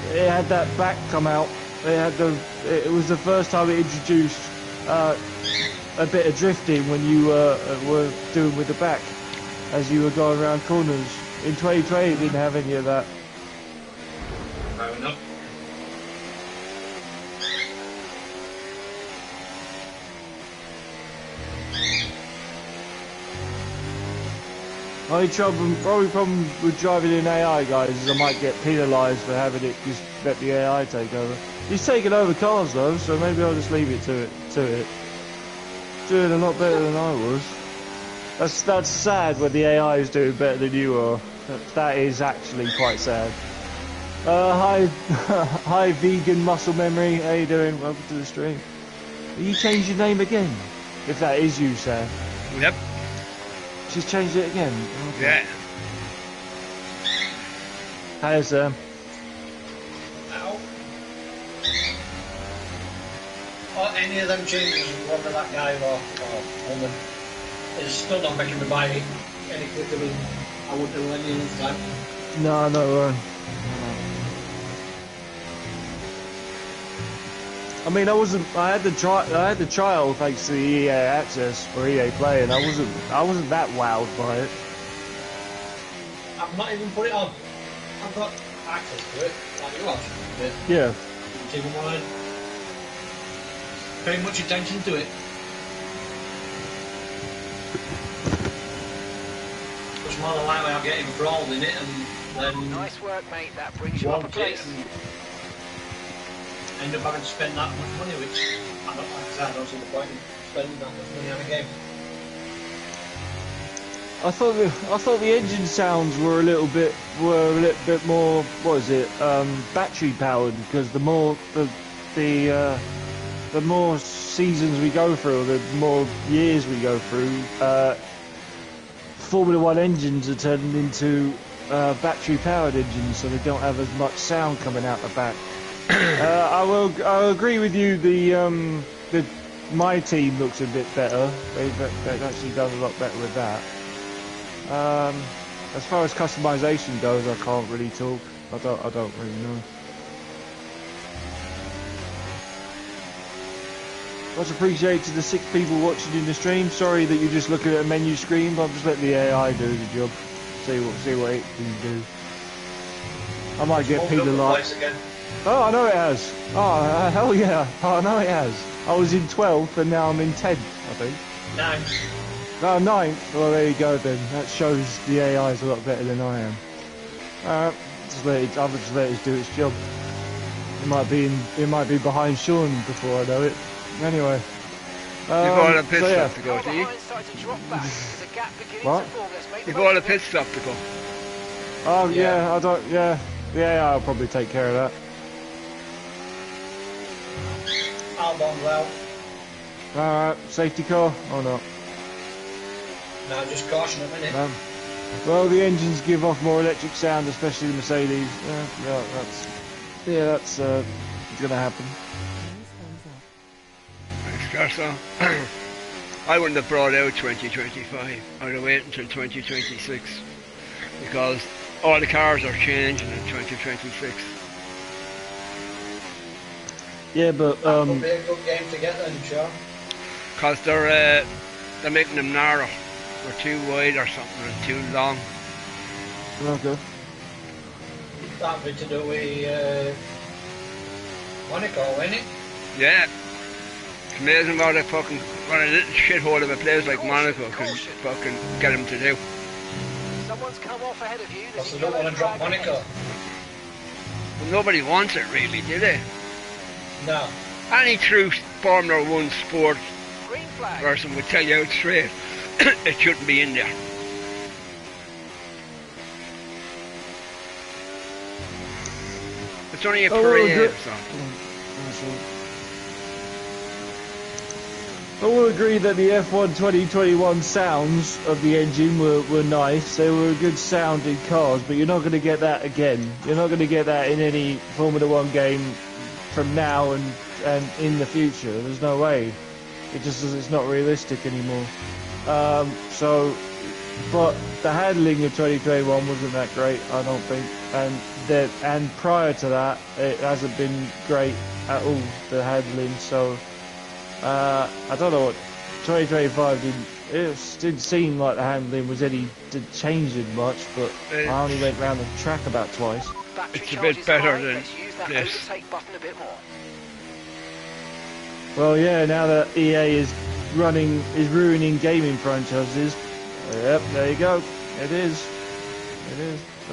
back come out. It was the first time it introduced a bit of drifting when you were doing with the back as you were going around corners. In 2020 it didn't have any of that. Fair enough. Only problem with driving in AI, guys, is I might get penalised for having it just let the AI take over. He's taking over cars though, so maybe I'll just leave it to it. Doing a lot better than I was. That's sad when the AI is doing better than you are. That is actually quite sad. Hi vegan muscle memory, how you doing? Welcome to the stream. Are you changing your name again? If that is you, Sam. Yep. She's changed it again? Okay. Yeah. Hi, Sam. Ow. Or any of them changes, whether that guy or woman is still not making me buy it any quicker than I would do any other time. No, no. I mean, I had the trial thanks to the EA Access or EA Play, and I wasn't that wowed by it. I've not even put it on. I've got access to it, like you have. Yeah. Didn't even want to pay much attention to it. Just more than likely I'll get embroiled in it and then Nice work, mate. That brings you up a want it place. and end up having to spend that much money, which I don't like. I don't see the point in spending that much money on a game. I thought the engine sounds were a little bit more, what is it, battery powered, because the more seasons we go through, or the more years we go through, Formula One engines are turned into battery powered engines, so they don't have as much sound coming out the back. I'll agree with you. My team looks a bit better. They've actually done a lot better with that. As far as customization goes, I can't really talk. I don't really know. Much appreciated to the 6 people watching in the stream. Sorry that you're just looking at a menu screen, but I'm just letting the AI do the job. See what it can do. I might get penalised. Oh, I know it has. Oh, hell yeah. Oh, I know it has. I was in 12th and now I'm in 10th, I think. 9th. Oh, 9th. Well, there you go then. That shows the AI is a lot better than I am. I'll just let it do its job. It might be behind Sean before I know it. Anyway. You've got a pit so, yeah. stop to go, do you? What? You've got a pit stop to go. Oh yeah, I don't. Yeah, I'll probably take care of that. Albon's out. Alright, safety car or not? No, just caution a minute. Well, the engines give off more electric sound, especially the Mercedes. That's gonna happen. Thanks, Garso. I wouldn't have brought out 2025. I'd have waited until 2026 because all the cars are changing in 2026. Yeah, but that would be a good game to get then, sure. Because they're making them narrow. They're too wide or something and too long. Okay. That'd be to do with Monaco, isn't it? Yeah. It's amazing what a little shithole of a place like Monaco can fucking get them to do. Someone's come off ahead of you. Because they don't want to drop Monaco. Well, nobody wants it really, do they? No. Any true Formula 1 sport Green flag. person would tell you out straight it shouldn't be in there. It's only a parade, so. I will agree that the F1 2021 sounds of the engine were nice. They were good sounding cars, but you're not going to get that again. You're not going to get that in any Formula 1 game from now and in the future. There's no way. It's not realistic anymore. But the handling of 2021 wasn't that great, I don't think. And prior to that, it hasn't been great at all, the handling. So I don't know what 2025 didn't seem like the handling was changing much, but I only went round the track about twice. It's a bit better than this. Well, yeah, now that EA is ruining gaming franchises. Yep, there you go. It is.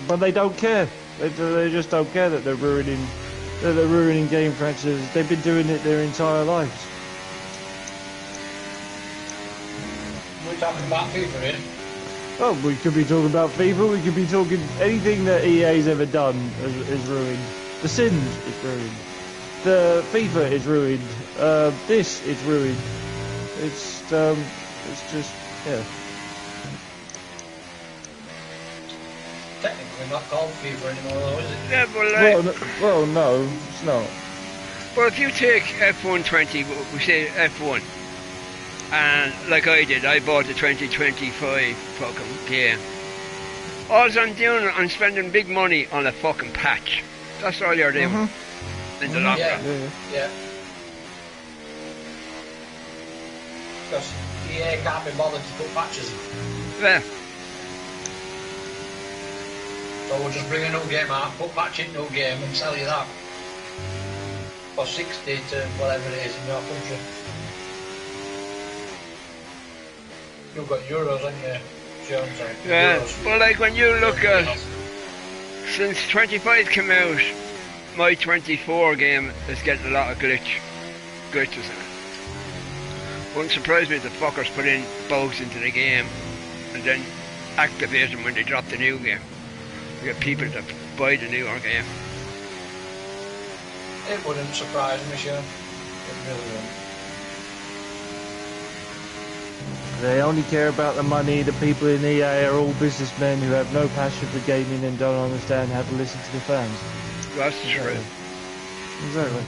But they don't care. They just don't care that they're ruining game franchises. They've been doing it their entire lives. We're talking about FIFA here. Oh, we could be talking about FIFA. We could be talking anything that EA's ever done is ruined. The Sims is ruined. The FIFA is ruined. This is ruined. It's just, yeah. Technically not called FIFA anymore though, is it? Yeah, but well, no, it's not. But if you take F1 20, we say F1, and like I did, I bought the 2025 fucking game. All I'm doing, I'm spending big money on a fucking patch. That's all you're doing. In the long run. Yeah. Because EA can't be bothered to put patches in. Yeah. So we'll just bring a new game out, put patch in new game and sell you that. For 60 to whatever it is in your country. You've got euros, haven't you? Joe, I'm sorry. Yeah, Euros. but like when you look at, since 25 came out, my 24 game is getting a lot of glitches in it. Wouldn't surprise me if the fuckers put in bugs into the game and then activate them when they drop the new game. You get people to buy the newer game. It wouldn't surprise me, sure. It really wouldn't. They only care about the money. The people in EA are all businessmen who have no passion for gaming and don't understand how to listen to the fans. That's true. Exactly.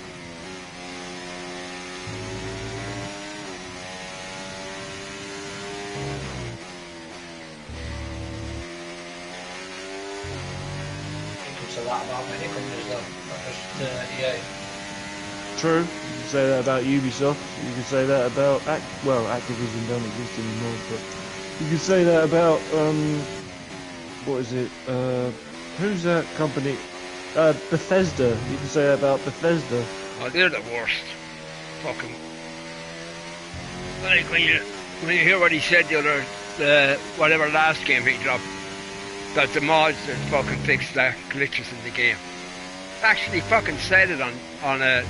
You can say that about many companies though, not just EA. True. You can say that about Ubisoft. You can say that about Activision don't exist anymore, but you can say that about what is it? Who's that company? Bethesda. You can say that about Bethesda. Oh, they're the worst. Fucking. Like when you hear what he said the other, whatever last game he dropped, that the mods that fucking fixed the glitches in the game. Actually fucking said it on a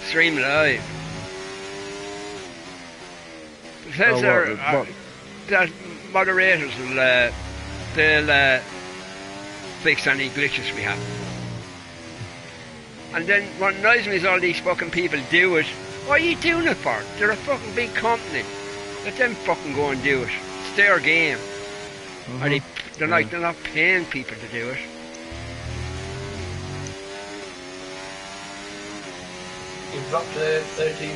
stream live. Bethesda, that moderators will they'll fix any glitches we have. And then what annoys me is all these fucking people do it. What are you doing it for? They're a fucking big company. Let them fucking go and do it. It's their game. Or they're not paying people to do it. You've dropped to 13.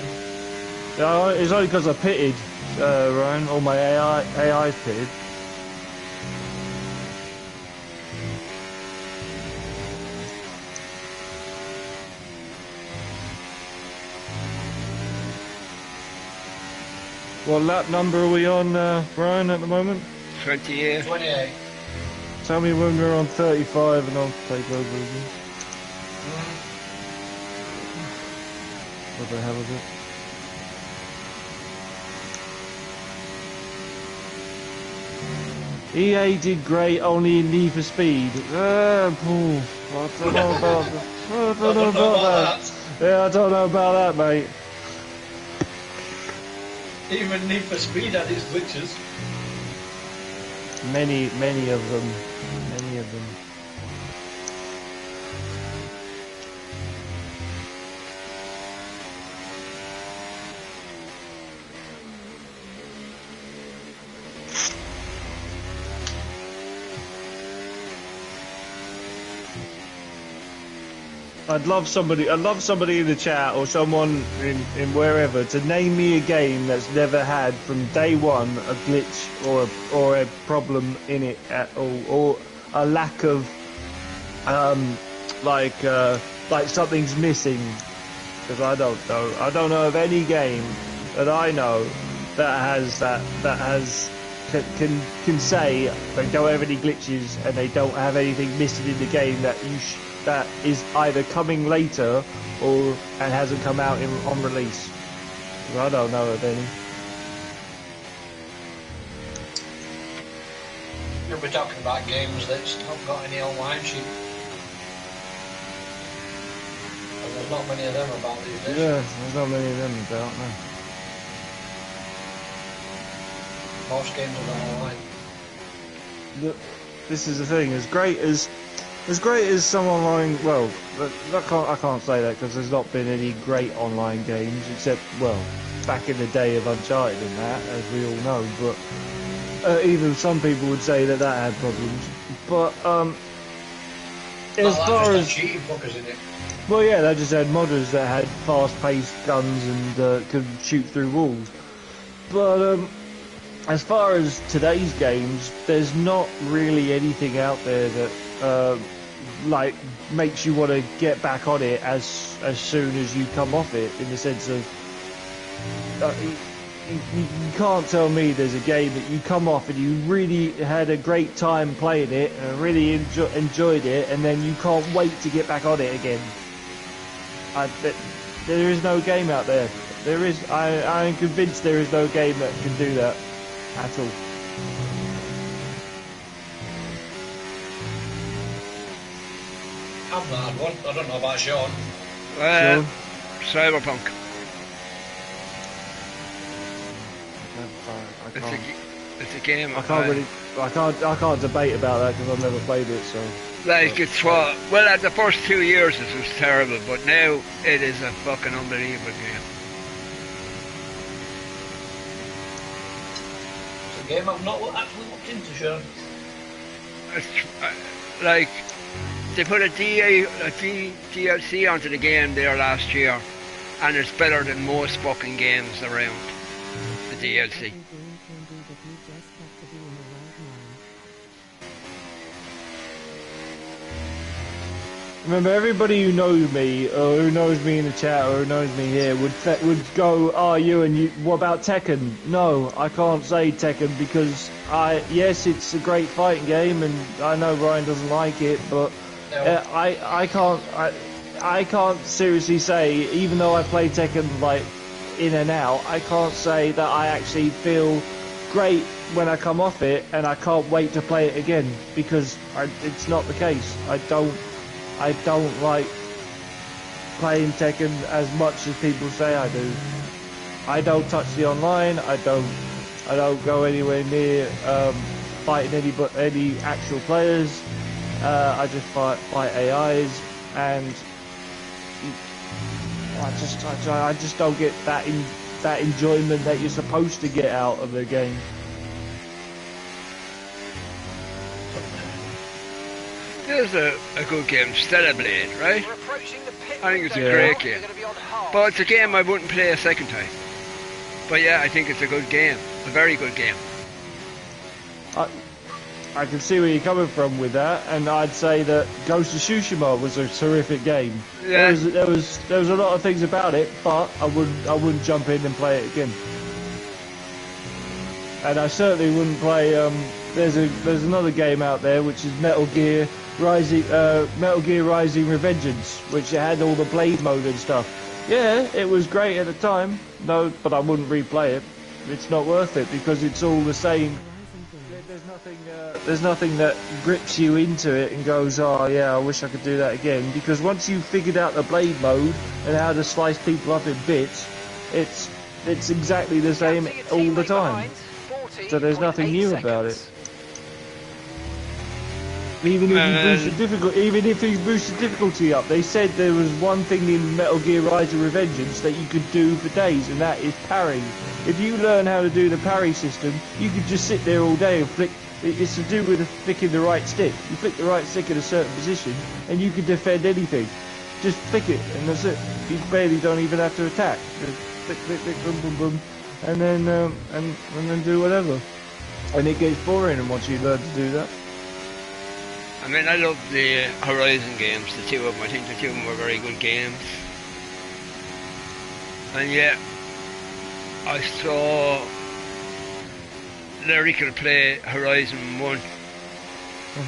Yeah, it's only because I pitted, Ryan. All my AI's pitted. What lap number are we on, Brian, at the moment? 28. 28. Tell me when we're on 35 and I'll take over again. What the hell is it? EA did great only in Need for Speed. I don't know about that. I don't know about that. Yeah, I don't know about that, mate. Even Need for Speed had its glitches. Many of them. Many of them. I'd love somebody in the chat or someone in wherever to name me a game that's never had from day one a glitch or a problem in it at all, or a lack of like something's missing. Because I don't know of any game that I know that can say they don't have any glitches and they don't have anything missing in the game that that is either coming later and hasn't come out on release. I don't know of any. You'll be talking about games that's not got any online shit. And there's not many of them about these days. Yeah, there's not many of them about, no. Most games are not online. This is the thing, as great as some online, well, I can't say that because there's not been any great online games except, well, back in the day of Uncharted and that, as we all know. But even some people would say that had problems. But as far as cheating fuckers in it. Well, yeah, they just had modders that had fast-paced guns and could shoot through walls. But as far as today's games, there's not really anything out there that like makes you want to get back on it as soon as you come off it. In the sense of you can't tell me there's a game that you come off and you really had a great time playing it and really enjoyed it, and then you can't wait to get back on it again. There is no game out there. I am convinced there is no game that can do that at all. I've not had one. I don't know about Sean. Well, Cyberpunk. It's a game. I can't debate about that because I've never played it. So. Like it's what? Well, at the first 2 years it was terrible, but now it is a fucking unbelievable game. It's a game I've not actually looked into, Sean. It's, like they put a DLC onto the game there last year, and it's better than most fucking games around. The DLC. Remember, everybody who knows me, or who knows me in the chat, or who knows me here, would go, "Oh, what about Tekken?" No, I can't say Tekken because yes, it's a great fighting game, and I know Ryan doesn't like it, but I can't seriously say, even though I play Tekken like in and out, I can't say that I actually feel great when I come off it, and I can't wait to play it again because it's not the case. I don't like playing Tekken as much as people say I do. I don't touch the online. I don't go anywhere near fighting any actual players. I just fight AIs, and I just don't get that enjoyment that you're supposed to get out of the game. There's a good game, Stellar Blade, right? I think it's a great game. But it's a game I wouldn't play a second time. But yeah, I think it's a good game. A very good game. I can see where you're coming from with that, and I'd say that Ghost of Tsushima was a terrific game. Yeah. There was a lot of things about it, but I wouldn't jump in and play it again. And I certainly wouldn't play. There's another game out there which is Metal Gear Rising Revengeance, which had all the blade mode and stuff. Yeah, it was great at the time. No, but I wouldn't replay it. It's not worth it because it's all the same. There's nothing that grips you into it and goes, "Oh yeah, I wish I could do that again." Because once you've figured out the blade mode and how to slice people up in bits, it's exactly the same all the time. So there's nothing new about it. Even if you boost the difficulty up, they said there was one thing in Metal Gear Rising Revengeance that you could do for days, and that is parry. If you learn how to do the parry system, you could just sit there all day and flick. It's to do with flicking the right stick. You flick the right stick in a certain position, and you can defend anything. Just flick it, and that's it. You barely don't even have to attack. Just flick, flick, flick, boom, boom, boom, and then do whatever. And it gets boring once you learn to do that. I mean, I love the Horizon games, the two of them. I think the two of them were very good games. And yet, I saw Lyrical play Horizon 1.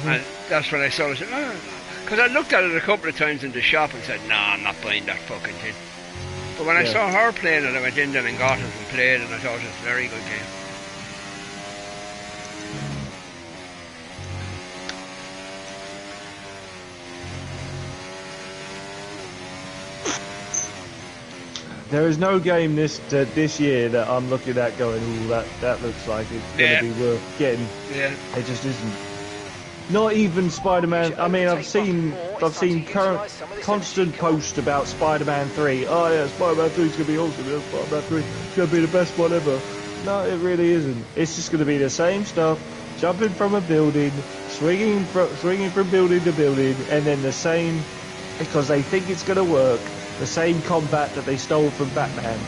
And that's when I saw it. Because I looked at it a couple of times in the shop and said, "Nah, I'm not buying that fucking thing." But when I saw her playing it, I went in there and got it and played it, and I thought it was a very good game. There is no game this year that I'm looking at going, "Ooh, that looks like it's going to be worth getting." Yeah. It just isn't. Not even Spider-Man. I mean, I've seen constant posts about Spider-Man 3. "Oh yeah, Spider-Man 3 is going to be awesome. Yeah, Spider-Man 3 is going to be the best one ever." No, it really isn't. It's just going to be the same stuff. Jumping from a building, swinging from building to building, and then the same, because they think it's going to work. The same combat that they stole from Batman.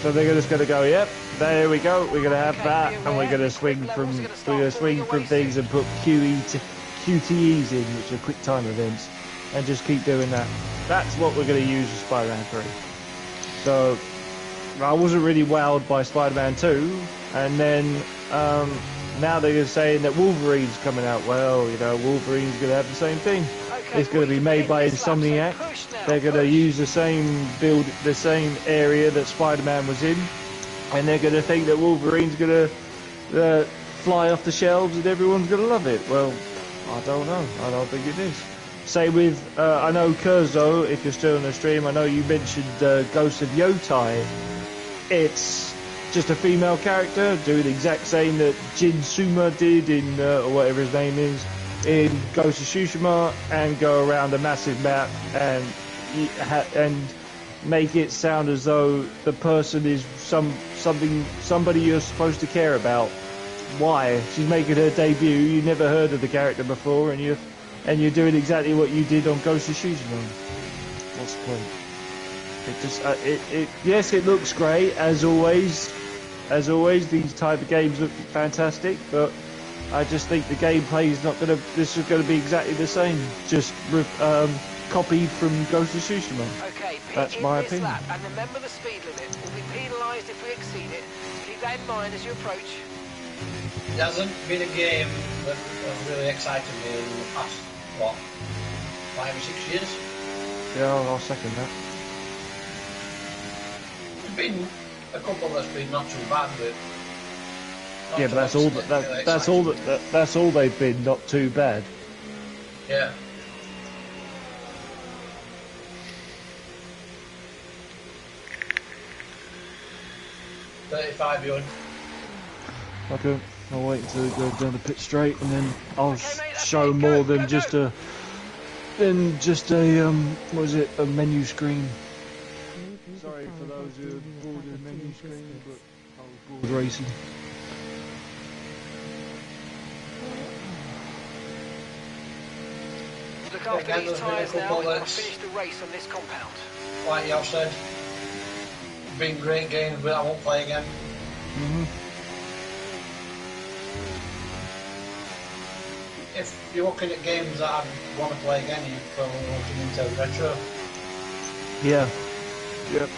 So they're just going to go, "Yep, there we go. We're going to have that, and we're going to swing from things and put QTEs in, which are quick time events, and just keep doing that." That's what we're going to use with Spider-Man 3. So I wasn't really wowed by Spider-Man 2, and then now they're saying that Wolverine's coming out. Well, Wolverine's going to have the same thing. It's going to be made by Insomniac. They're going to use the same area that Spider-Man was in, and they're going to think that Wolverine's going to fly off the shelves and everyone's going to love it. Well, I don't know. I don't think it is. Same with, I know Kurzo, if you're still on the stream, I know you mentioned Ghost of Yotai. It's just a female character doing the exact same that Jin Suma did in, or whatever his name is, in Ghost of Tsushima, and go around a massive map and make it sound as though the person is somebody you're supposed to care about. Why? She's making her debut. You never heard of the character before, and you're doing exactly what you did on Ghost of Tsushima. What's the point? It just yes, it looks great as always. As always, these type of games look fantastic, but I just think the gameplay is not gonna. This is gonna be exactly the same. Just copied from Ghost of Tsushima. Okay, That's my opinion. lap, and remember the speed limit. We'll be penalised if we exceed it. Keep that in mind as you approach. There hasn't been a game that has really excited me in the past, what, 5 or 6 years? Yeah, I'll second that. There's been a couple that's been not too bad, but Yeah, but that's all that's all they've been. Not too bad. Yeah. $35 you're in. Okay, I'll wait until it goes down the pit straight, and then I'll show more than just a what is it, a menu screen. Sorry for those who are bored of menu screen, but I was bored racing. Look after these tyres now, and we'll finish the race on this compound. Like you said, been great games, but I won't play again. If you're looking at games that I want to play again, you're probably looking into retro. Yeah. Yep.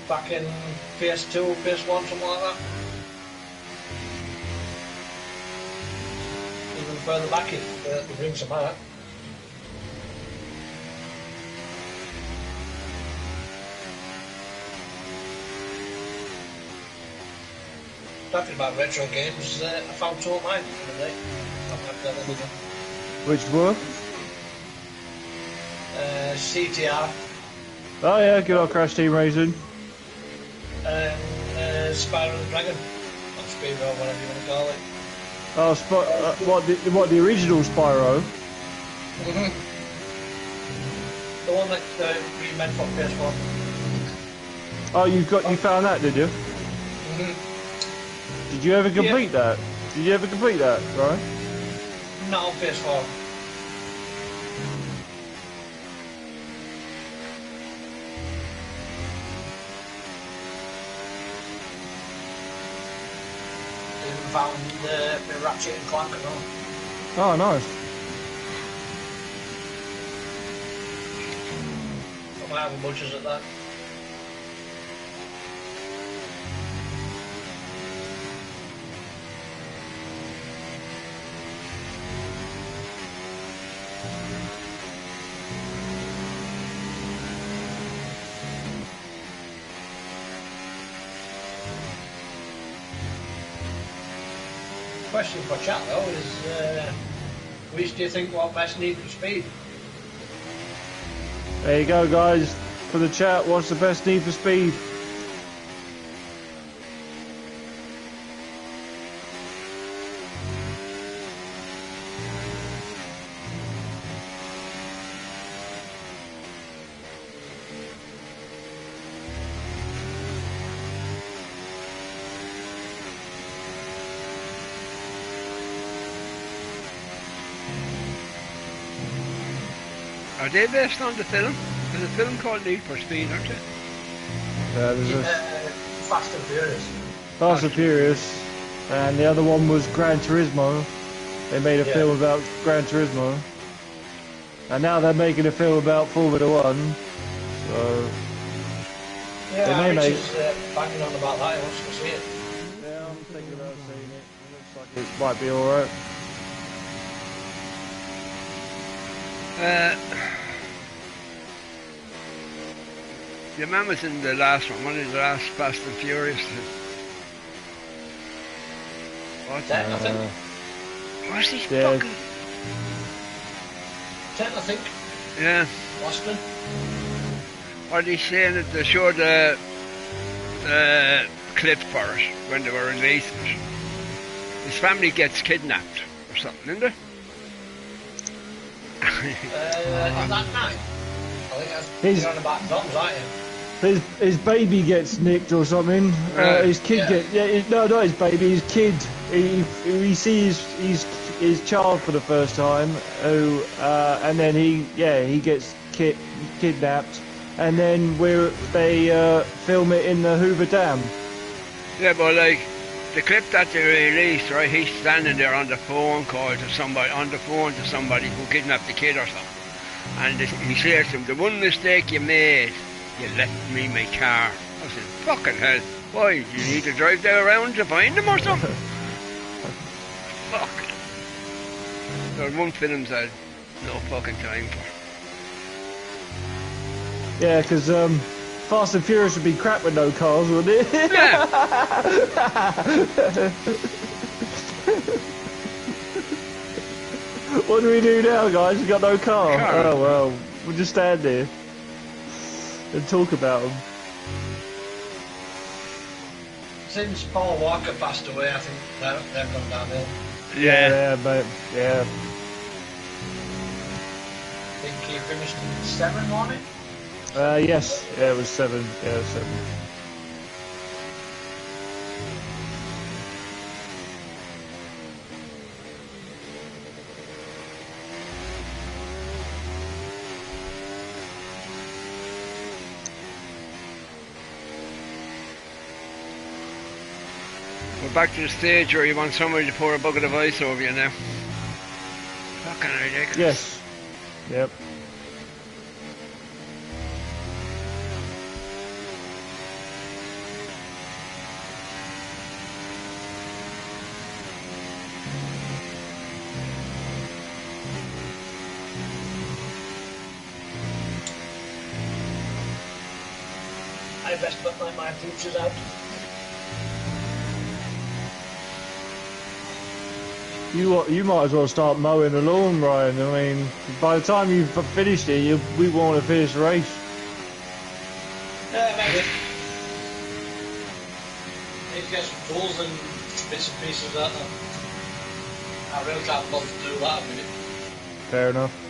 Back in PS2, PS1, something like that. Even further back if they bring some out. Talking about retro games, I found two of mine the other day. Which were? CTR Oh yeah, good old Crash Team Racing. and Spyro the Dragon. Or Speedball, whatever you want to call it. Oh, what the original Spyro? The one that we meant for PS1. Oh, you found that, did you? Did you ever complete that? Did you ever complete that, right? Not on PS4. Even found the Ratchet and Clank as well. Oh, nice. I might have a butcher's at that. Question for chat though is, which do you think what best Need for Speed? There you go, guys. For the chat, what's the best Need for Speed? Are they based on the film? There's a film called Need for Speed, aren't there? There's a Fast and Furious. Fast and Furious, and the other one was Gran Turismo. They made a film about Gran Turismo, and now they're making a film about Formula One. So Yeah, they may Rich is banging on about that. He wants to see it. Yeah, I'm thinking about seeing it. It looks like it might be alright. Your man was in the last one of the last Fast and Furious. What? Nothing. What's he Yeah. fucking... 10, I think. Yeah. Boston. What are they saying that they showed the clip for it when they were releasing it? His family gets kidnapped or something, isn't it? On that night. I think that's His- on about Dom's, aren't you? His baby gets nicked or something. His kid not his baby, his kid. He sees his child for the first time. And then he gets kidnapped, and then they film it in the Hoover Dam. Yeah, but like the clip that they released, right? He's standing there on the phone to somebody who kidnapped the kid or something, and he says to him, "The one mistake you made, you left me my car." I said, "Fucking hell! Why? Do you need to drive there around to find him or something?" Fuck. There's one film that no fucking time for. Yeah, because Fast and Furious would be crap with no cars, wouldn't it? Yeah. What do we do now, guys? We got no car. Car. Oh well, we'll just stand here and talk about them. Since Paul Walker passed away, I think they've gone downhill. Yeah. But yeah. I think he finished in 7 on it. Yes. Yeah, it was 7. Yeah, it was 7. We're back to the stage where you want somebody to pour a bucket of ice over you now. Fucking ridiculous. Yes. Yep. I best put my futures out. You might as well start mowing the lawn, Ryan. I mean, by the time you've finished it, we want to finish the race. Yeah, maybe. Need to get some tools and bits and pieces out there. I really can't bother to do that a minute. Fair enough.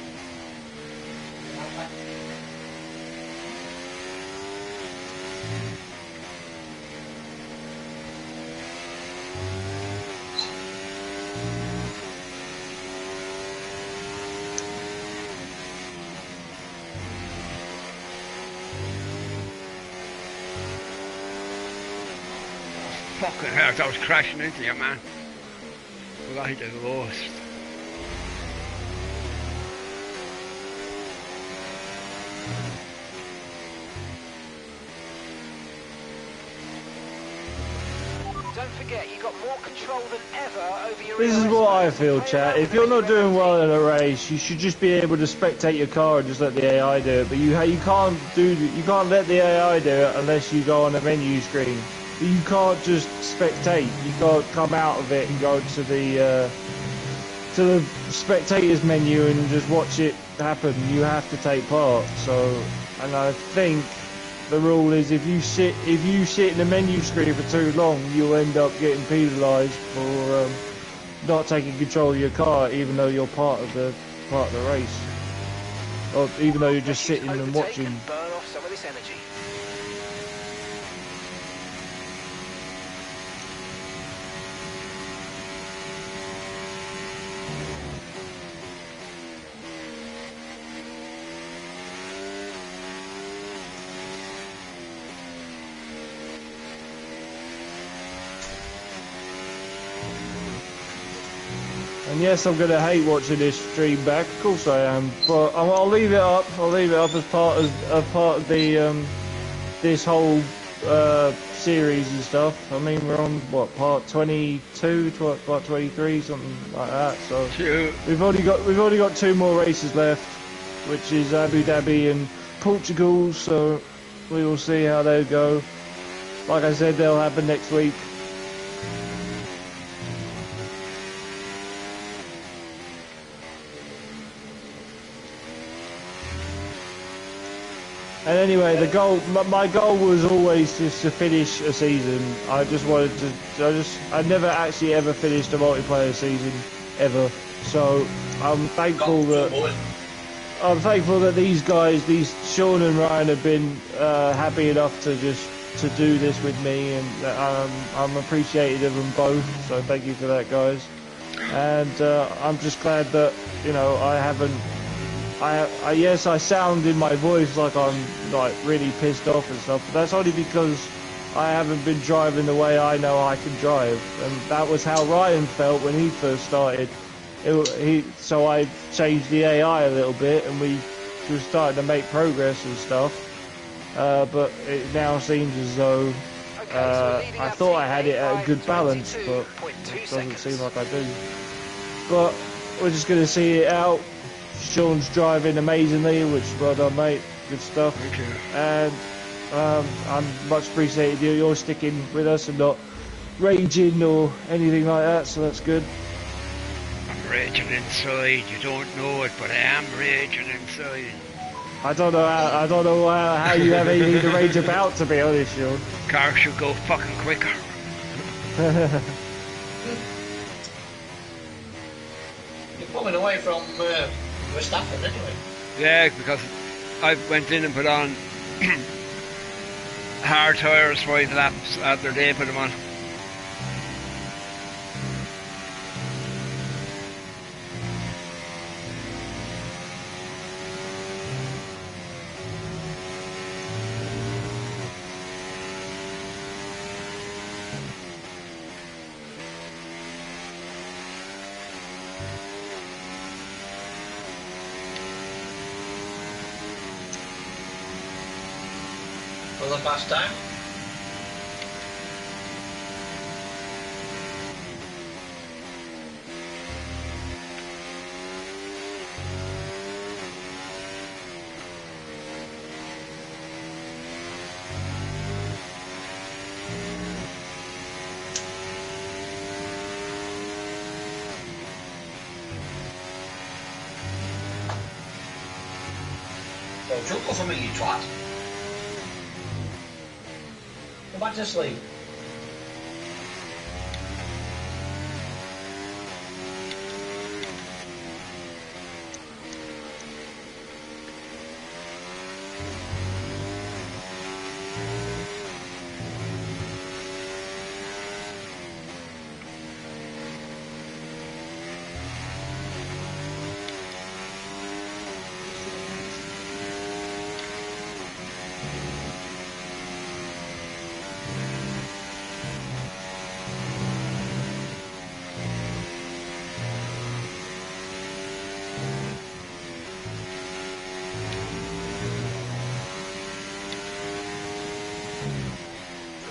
Fucking hell, that was crashing into you, man. Right the worst. Don't forget, you got more control than ever over your This is EOS what I modes. feel, Pay chat. around If for you're any not doing benefit. well in a race, you should just be able to spectate your car and just let the AI do it. But you can't let the AI do it unless you go on the menu screen. You can't just spectate. You can't come out of it and go to the spectators menu and just watch it happen. You have to take part. So, and I think the rule is if you sit in the menu screen for too long, you'll end up getting penalised for not taking control of your car, even though you're part of the race, or even though you're just sitting and Overtake watching. and burn off some of this energy. And yes, I'm gonna hate watching this stream back. Of course I am, but I'll leave it up. I'll leave it up as part of the this whole series and stuff. I mean, we're on what, part 22, part 23, something like that. So we've only got 2 more races left, which is Abu Dhabi and Portugal. So we will see how they go. Like I said, they'll happen next week. And anyway, the goal, my goal was always just to finish a season. I just wanted to, I never actually ever finished a multiplayer season, ever. So I'm thankful that these guys, Sean and Ryan, have been happy enough to do this with me, and I'm appreciative of them both. So thank you for that, guys. And I'm just glad that I haven't. Yes, I sound in my voice like I'm like really pissed off and stuff, but that's only because I haven't been driving the way I know I can drive, and that was how Ryan felt when he first started. So I changed the AI a little bit, and we were starting to make progress and stuff. But it now seems as though I thought I had it at a good balance, but it doesn't seem like I do. But we're just going to see it out. Sean's driving amazingly, which well done, mate. Good stuff. Thank you. And I'm much appreciated you're sticking with us and not raging or anything like that. So that's good. I'm raging inside. You don't know it, but I am raging inside. I don't know how you have anything to rage about, to be honest, Sean. Car should go fucking quicker. You're pulling away from Verstappen anyway. Yeah, because I went in and put on hard tyres 5 laps after they put them on. For the last time. Well, jump off of me, you twat. Go back to sleep.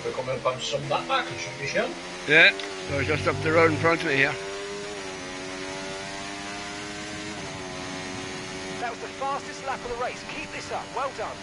We're coming up on some that back and some Michelle. Yeah, so just up the road in front of me here. That was the fastest lap of the race. Keep this up. Well done.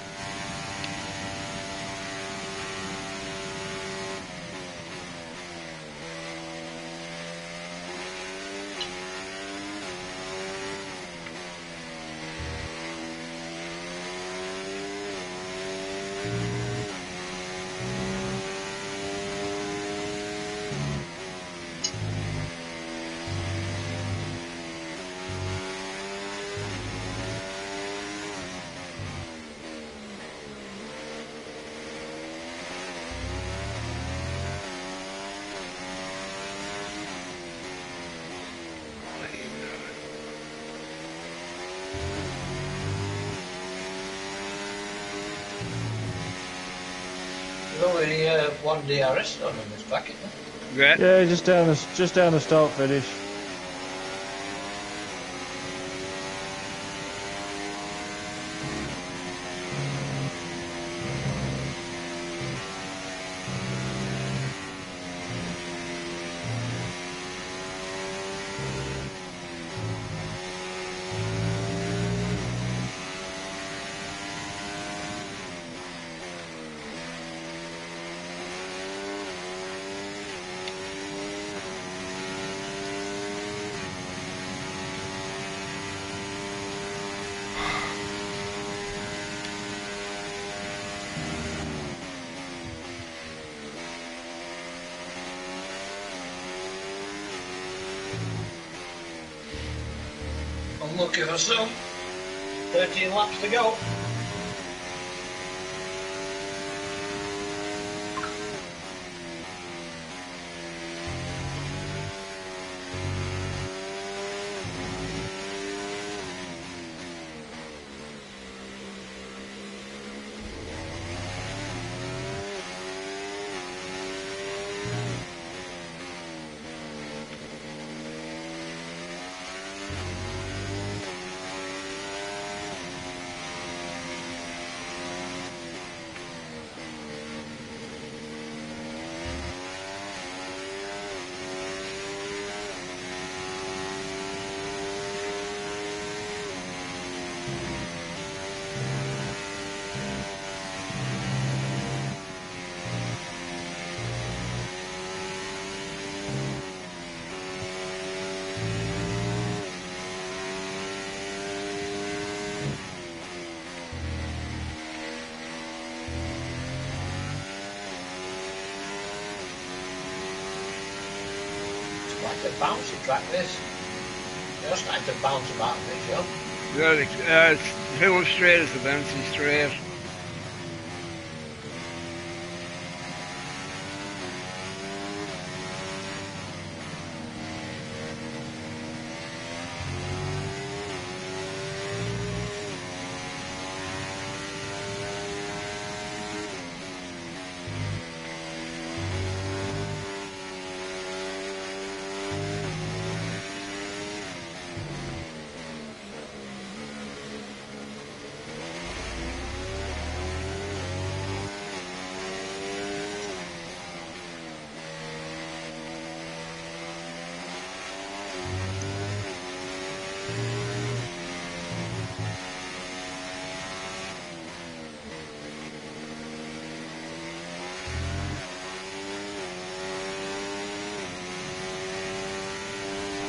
There's only one DRS done on this packet. Yeah. Yeah, just down the start finish. Unlucky for some. 13 laps to go. It's a bouncy track, this. You're starting to bounce about a bit, Joe. Yeah, it's too much straight as the bouncing straight.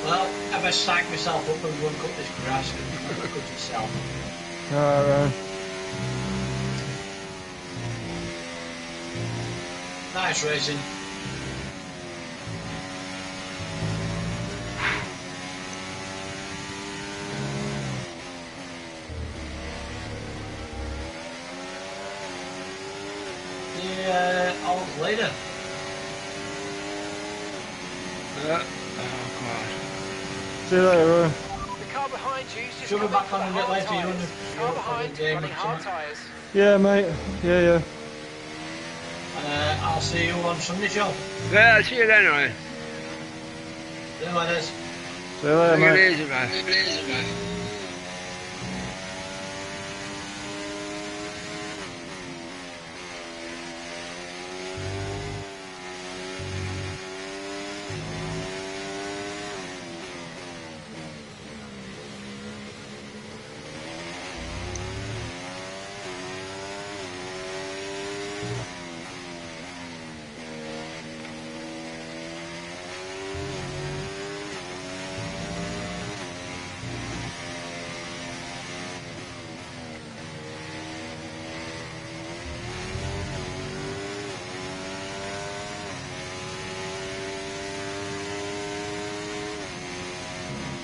Well, I best psych myself up and go and cut this grass and cut itself. Alright. Nice racing. Yeah, all later. Oh god. See you later, Roy. The car behind you is just Shove it coming back on for a the bit hard later, you tyres. wanna- Car you behind, wanna game running it hard tonight? tyres. Yeah, mate. Yeah. I'll see you on Sunday, Joe. Yeah, I'll see you then, anyway. See you later. See you later, Take it mate. easy, man.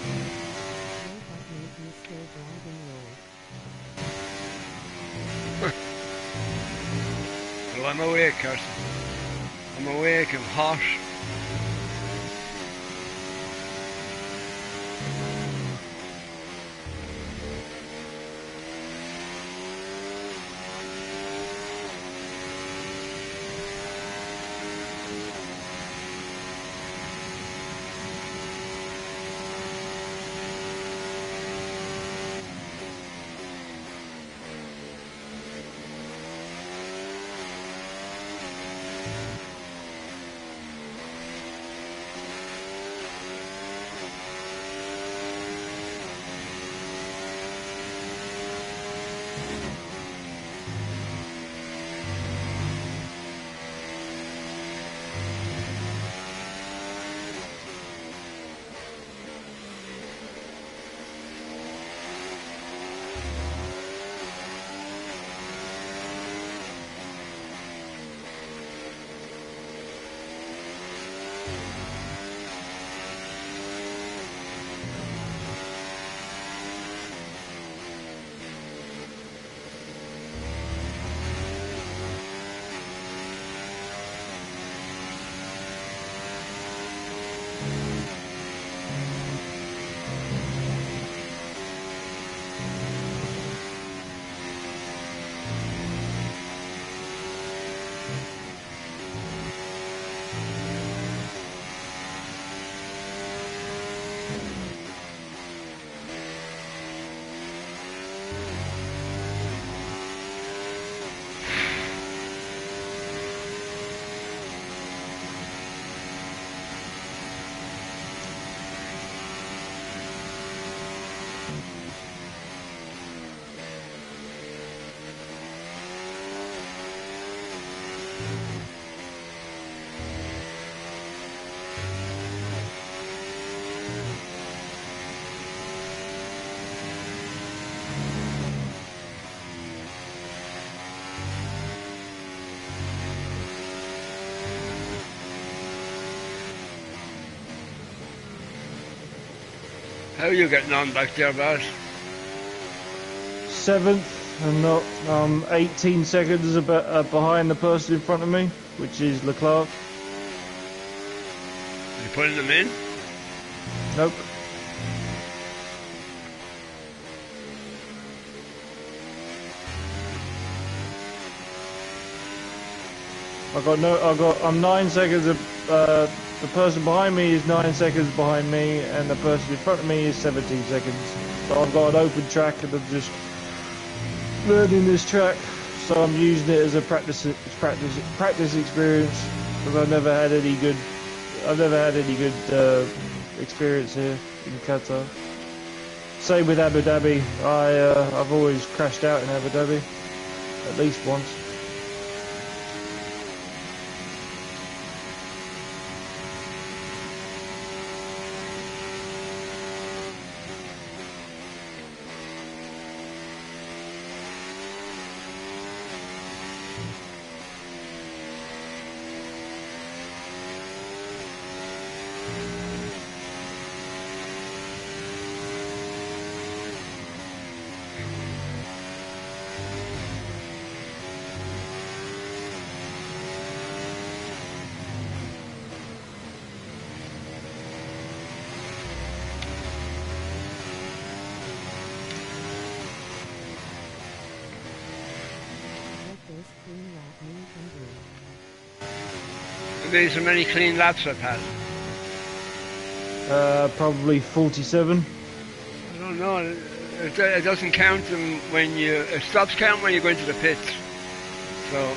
What made you still driving low? Well, I'm awake, Carson. I'm awake, I'm hot. How are you getting on back there, boss? 7th, and not 18 seconds behind the person in front of me, which is Leclerc. You putting them in? Nope. I'm 9 seconds the person behind me is 9 seconds behind me, and the person in front of me is 17 seconds. So I've got an open track, and I'm just learning this track. So I'm using it as a practice experience, because I've never had any good experience here in Qatar. Same with Abu Dhabi. I've always crashed out in Abu Dhabi, at least once. There's so many clean laps I've had. Probably 47. I don't know. It doesn't count them when it stops counting when you go into the pits. So.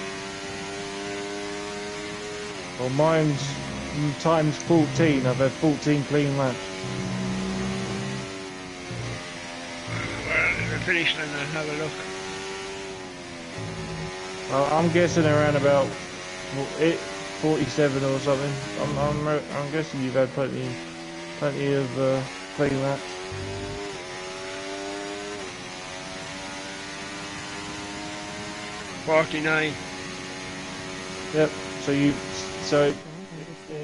Well, mine's times 14. I've had 14 clean laps. Well, if I finish, then I'll have a look. I'm guessing around about 47 or something. I'm guessing you've had plenty of clean laps. $49. Yep. So there you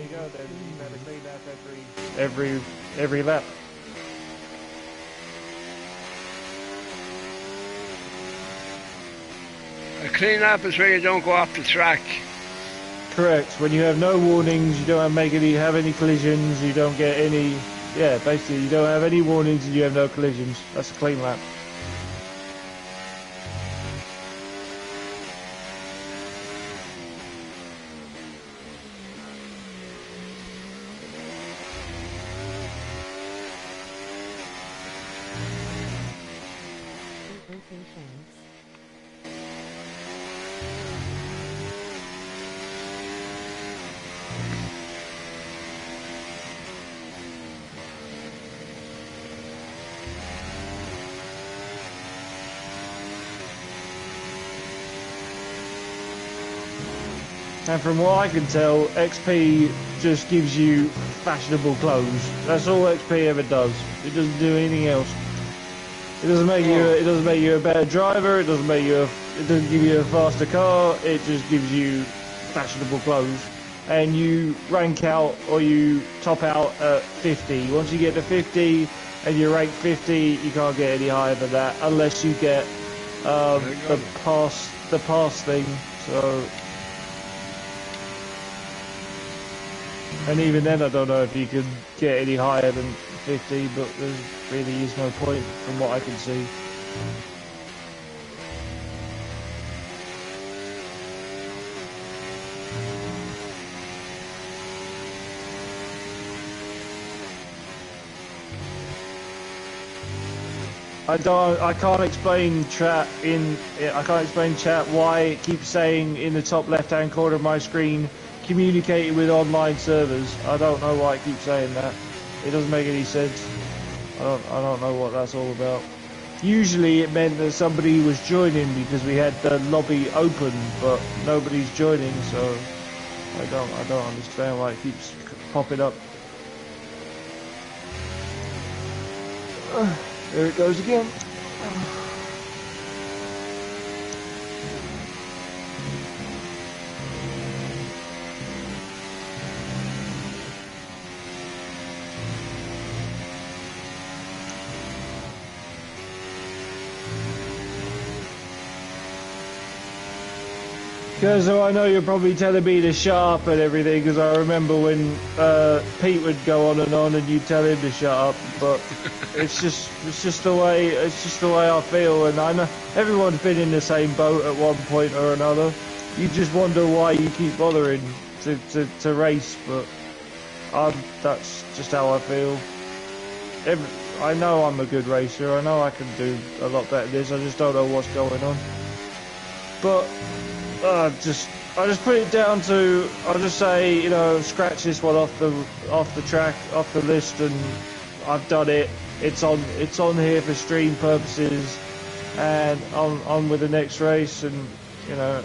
go. Then you've had a clean lap every lap. A clean lap is where you don't go off the track. Correct. When you have no warnings, you don't have any collisions, you don't get any. Yeah, basically, you don't have any warnings and you have no collisions. That's a clean lap. And from what I can tell, XP just gives you fashionable clothes. That's all XP ever does. It doesn't do anything else. It doesn't make you a better driver. It doesn't give you a faster car. It just gives you fashionable clothes. And you rank out, or you top out at 50. Once you get to 50 and you rank 50, you can't get any higher than that unless you get the pass thing. So. And even then, I don't know if you could get any higher than 50, but there really is no point from what I can see. I can't explain chat why it keeps saying in the top left-hand corner of my screen, communicating with online servers. I don't know why it keeps saying that. It doesn't make any sense. I don't know what that's all about. Usually it meant that somebody was joining because we had the lobby open, but nobody's joining, so I don't understand why it keeps popping up. There it goes again. Because I know you're probably telling me to shut up and everything, because I remember when Pete would go on and you'd tell him to shut up, but it's just the way I feel, and I know everyone's been in the same boat at one point or another. You just wonder why you keep bothering to race, but that's just how I feel. I know I'm a good racer, I know I can do a lot better than this, I just don't know what's going on. But I just put it down to, I'll just say, you know, scratch this one off the track, off the list, and I've done it. It's on here for stream purposes, and on with the next race, and you know,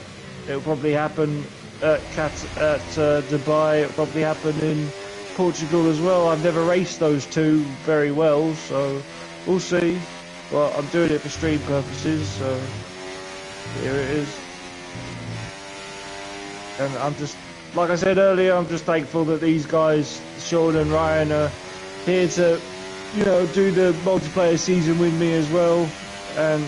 it'll probably happen at Dubai. It'll probably happen in Portugal as well. I've never raced those two very well, so we'll see. Well, I'm doing it for stream purposes, so here it is. And I'm just, like I said earlier, I'm just thankful that these guys, Sean and Ryan, are here to, you know, do the multiplayer season with me as well. And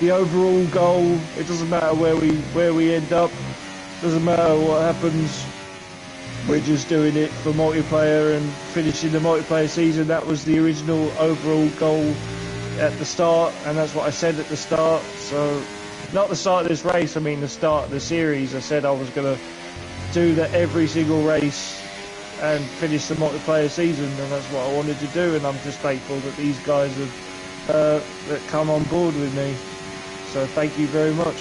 the overall goal, it doesn't matter where we end up, doesn't matter what happens. We're just doing it for multiplayer and finishing the multiplayer season. That was the original overall goal at the start, and that's what I said at the start. So, not the start of this race, I mean the start of the series. I said I was going to do that every single race and finish the multiplayer season, and that's what I wanted to do, and I'm just thankful that these guys have that come on board with me. So thank you very much.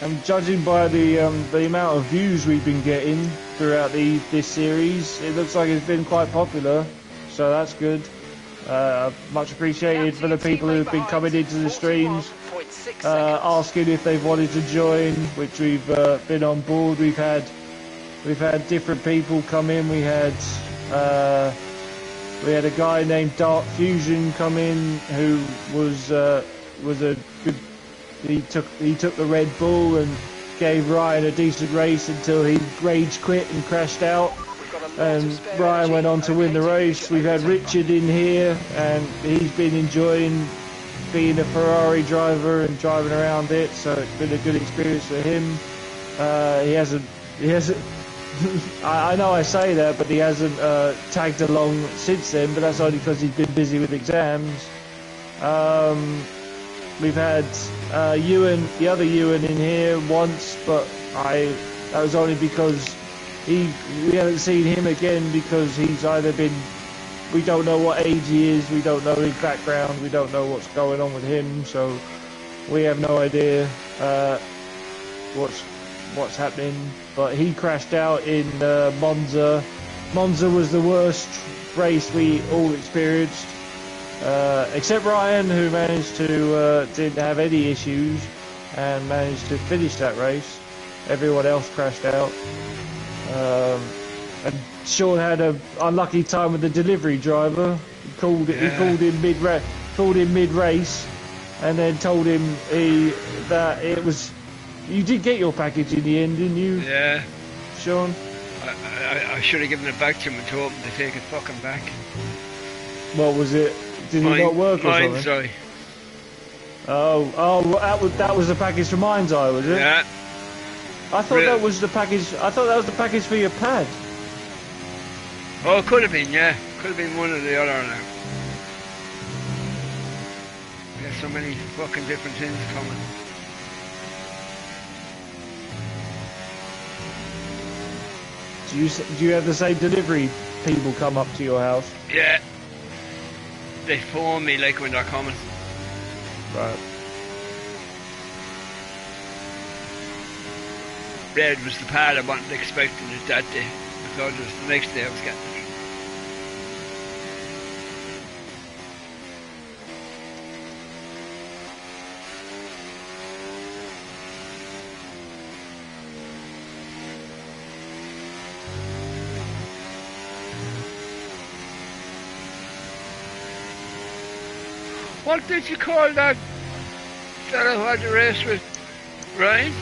And judging by the amount of views we've been getting throughout this series, it looks like it's been quite popular, so that's good. Much appreciated for the people who've been coming into the streams, asking if they've wanted to join, which we've been on board. We've had different people come in. We had a guy named Dark Fusion come in who was a good. He took the Red Bull and gave Ryan a decent race until he rage quit and crashed out, and Ryan went on to win the race. We've had Richard in here, and he's been enjoying being a Ferrari driver and driving around it, so it's been a good experience for him. He hasn't I know I say that, but he hasn't tagged along since then, but that's only because he's been busy with exams. We've had Ewan, the other Ewan, in here once, but that was only because we haven't seen him again, because he's either been, we don't know what age he is, we don't know his background, we don't know what's going on with him, so we have no idea what's happening. But he crashed out in Monza. Monza was the worst race we all experienced. Except Ryan, who managed to didn't have any issues and managed to finish that race. Everyone else crashed out. And Sean had an unlucky time with the delivery driver. He called in mid-race, and then told him that it was. You did get your package in the end, didn't you? Yeah. Sean? I should have given it back to him and told him to take it fucking back. What was it? Did it not work or something? Sorry. That was the package for Mind's Eye, was it? Yeah. I thought that was the package. I thought that was the package for your pad. Oh, it could have been, yeah. Could have been one or the other now. There's so many fucking different things coming. Do you have the same delivery people come up to your house? Yeah. They phone me like when they're coming. Right. Red was the pad I wasn't expecting it that day. I thought it was the next day I was getting it. What did you call that fella who had the race with Ryan?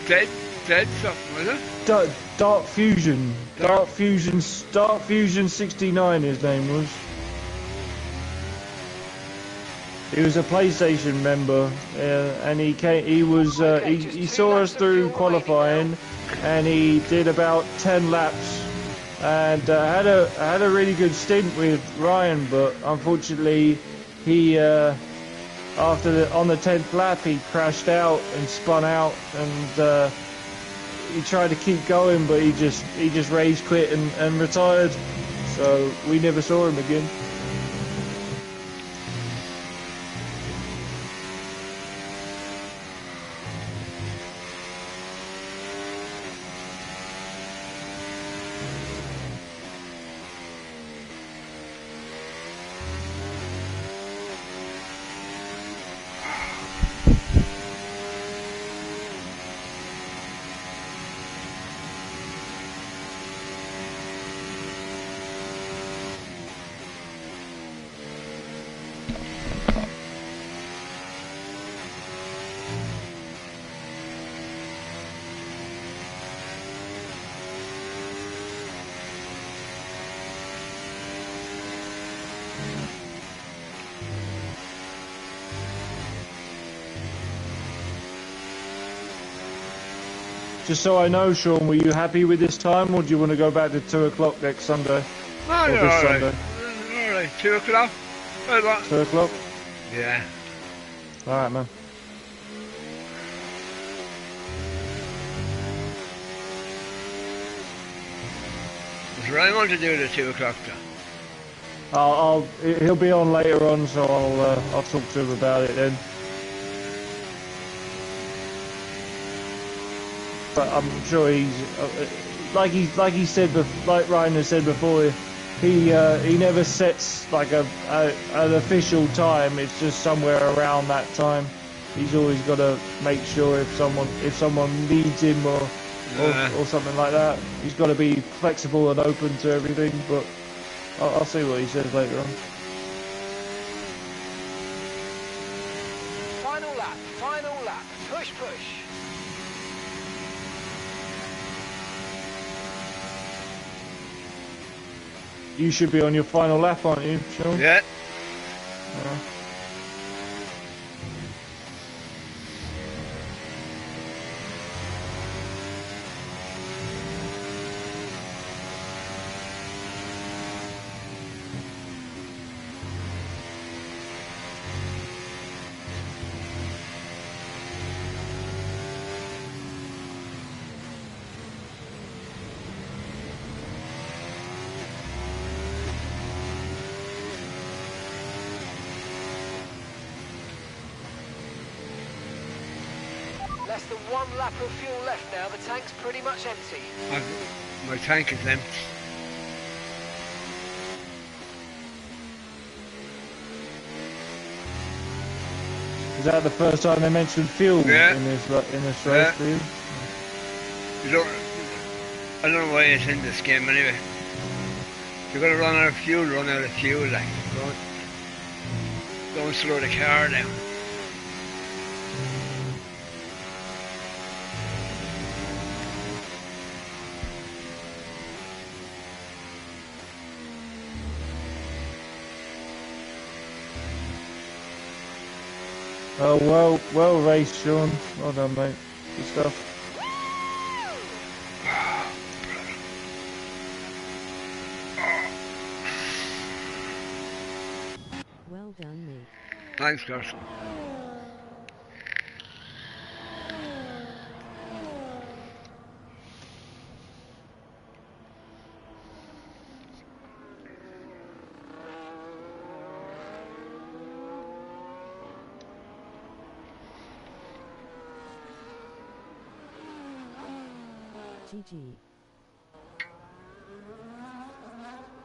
Dead something, was it? Dark Fusion. Dark Fusion 69 his name was. He was a PlayStation member, and he saw us through qualifying, and he did about 10 laps, and had a really good stint with Ryan, but unfortunately he on the 10th lap he crashed out and spun out, and he tried to keep going, but he just rage quit and retired, so we never saw him again. Just so I know, Sean, were you happy with this time, or do you want to go back to 2 o'clock next Sunday? No, you're alright. Alright, 2 o'clock? 2 o'clock? Yeah. Alright, man. Does Ryan want to do the 2 o'clock then? He'll be on later on, so I'll talk to him about it then. But I'm sure he's like Ryan has said before. He never sets like an official time. It's just somewhere around that time. He's always got to make sure if someone needs him or something like that. He's got to be flexible and open to everything. But I'll see what he says later on. Final lap. Push. You should be on your final lap, aren't you, Sean? Yeah. Less than 1 lap of fuel left now. The tank's pretty much empty. My tank is empty. Is that the first time they mentioned fuel in this race for you? I don't know why it's in this game anyway. If you're gonna run out of fuel, run out of fuel. Like, don't slow the car down. Oh, well raced, Sean. Well done, mate. Good stuff. Well done, mate. Thanks, Carson. GG.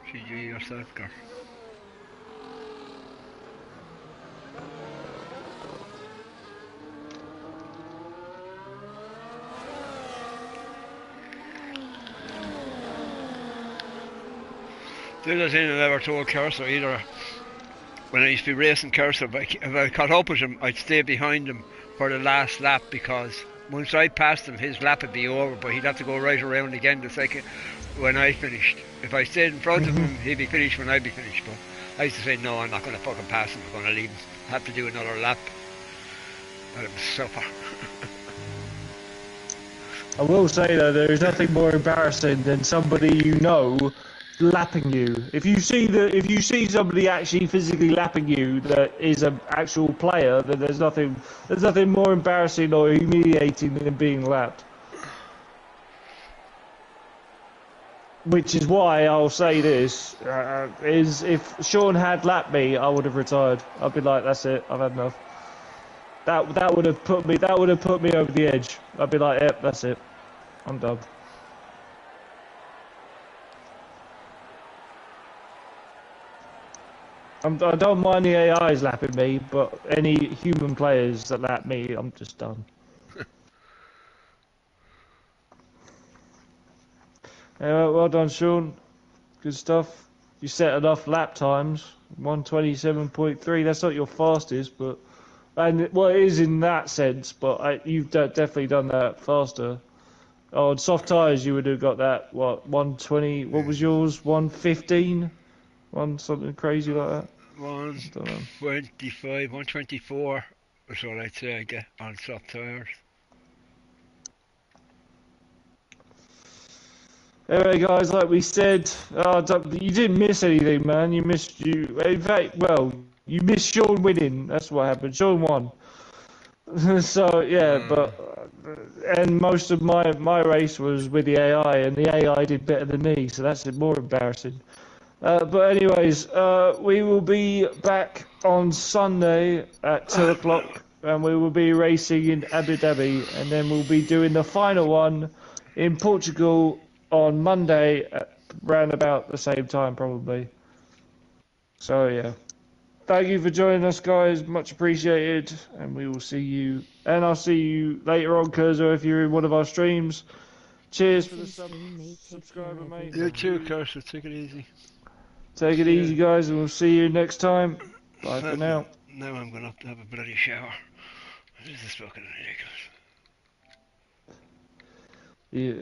GG yourself, Gar. Still the thing I never told Carson either. when I used to be racing Cursor, if I caught up with him, I'd stay behind him for the last lap because once I passed him, his lap would be over, but he'd have to go right around again the second when I finished. If I stayed in front of him, he'd be finished when I'd be finished. But I used to say, no, I'm not going to fucking pass him. I'm going to leave him. Have to do another lap. Let him suffer. I will say though, there is nothing more embarrassing than somebody you know lapping you. If you see somebody actually physically lapping you that is an actual player, then there's nothing more embarrassing or humiliating than being lapped. Which is why I'll say this: is if Sean had lapped me, I would have retired. I'd be like, that's it, I've had enough. That would have put me over the edge. I'd be like, yep, that's it, I'm done. I don't mind the AIs lapping me, but any human players that lap me, I'm just done. Well done, Sean. Good stuff. You set enough lap times. 1:27.3. That's not your fastest, but it is in that sense. But you've definitely done that faster. Oh, on soft tyres, you would have got that. What 1:20? What was yours? 1:15? Something crazy like that. 1:25, 1:24 is what I'd say I get on soft tyres. Anyway, guys, like we said, you didn't miss anything, man. In fact, you missed Sean winning. That's what happened. Sean won. So yeah, and most of my race was with the AI, and the AI did better than me, so that's more embarrassing. But anyways, we will be back on Sunday at 2 o'clock, and we will be racing in Abu Dhabi, and then we'll be doing the final one in Portugal on Monday at round about the same time, probably. So yeah, thank you for joining us, guys. Much appreciated, and we will see you. And I'll see you later on, Kurzo, if you're in one of our streams. Cheers for the subscriber, mate. You too, Cursor. Take it easy. Take it easy, guys, and we'll see you next time. Bye for now. Now I'm going to have a bloody shower. This is fucking ridiculous. You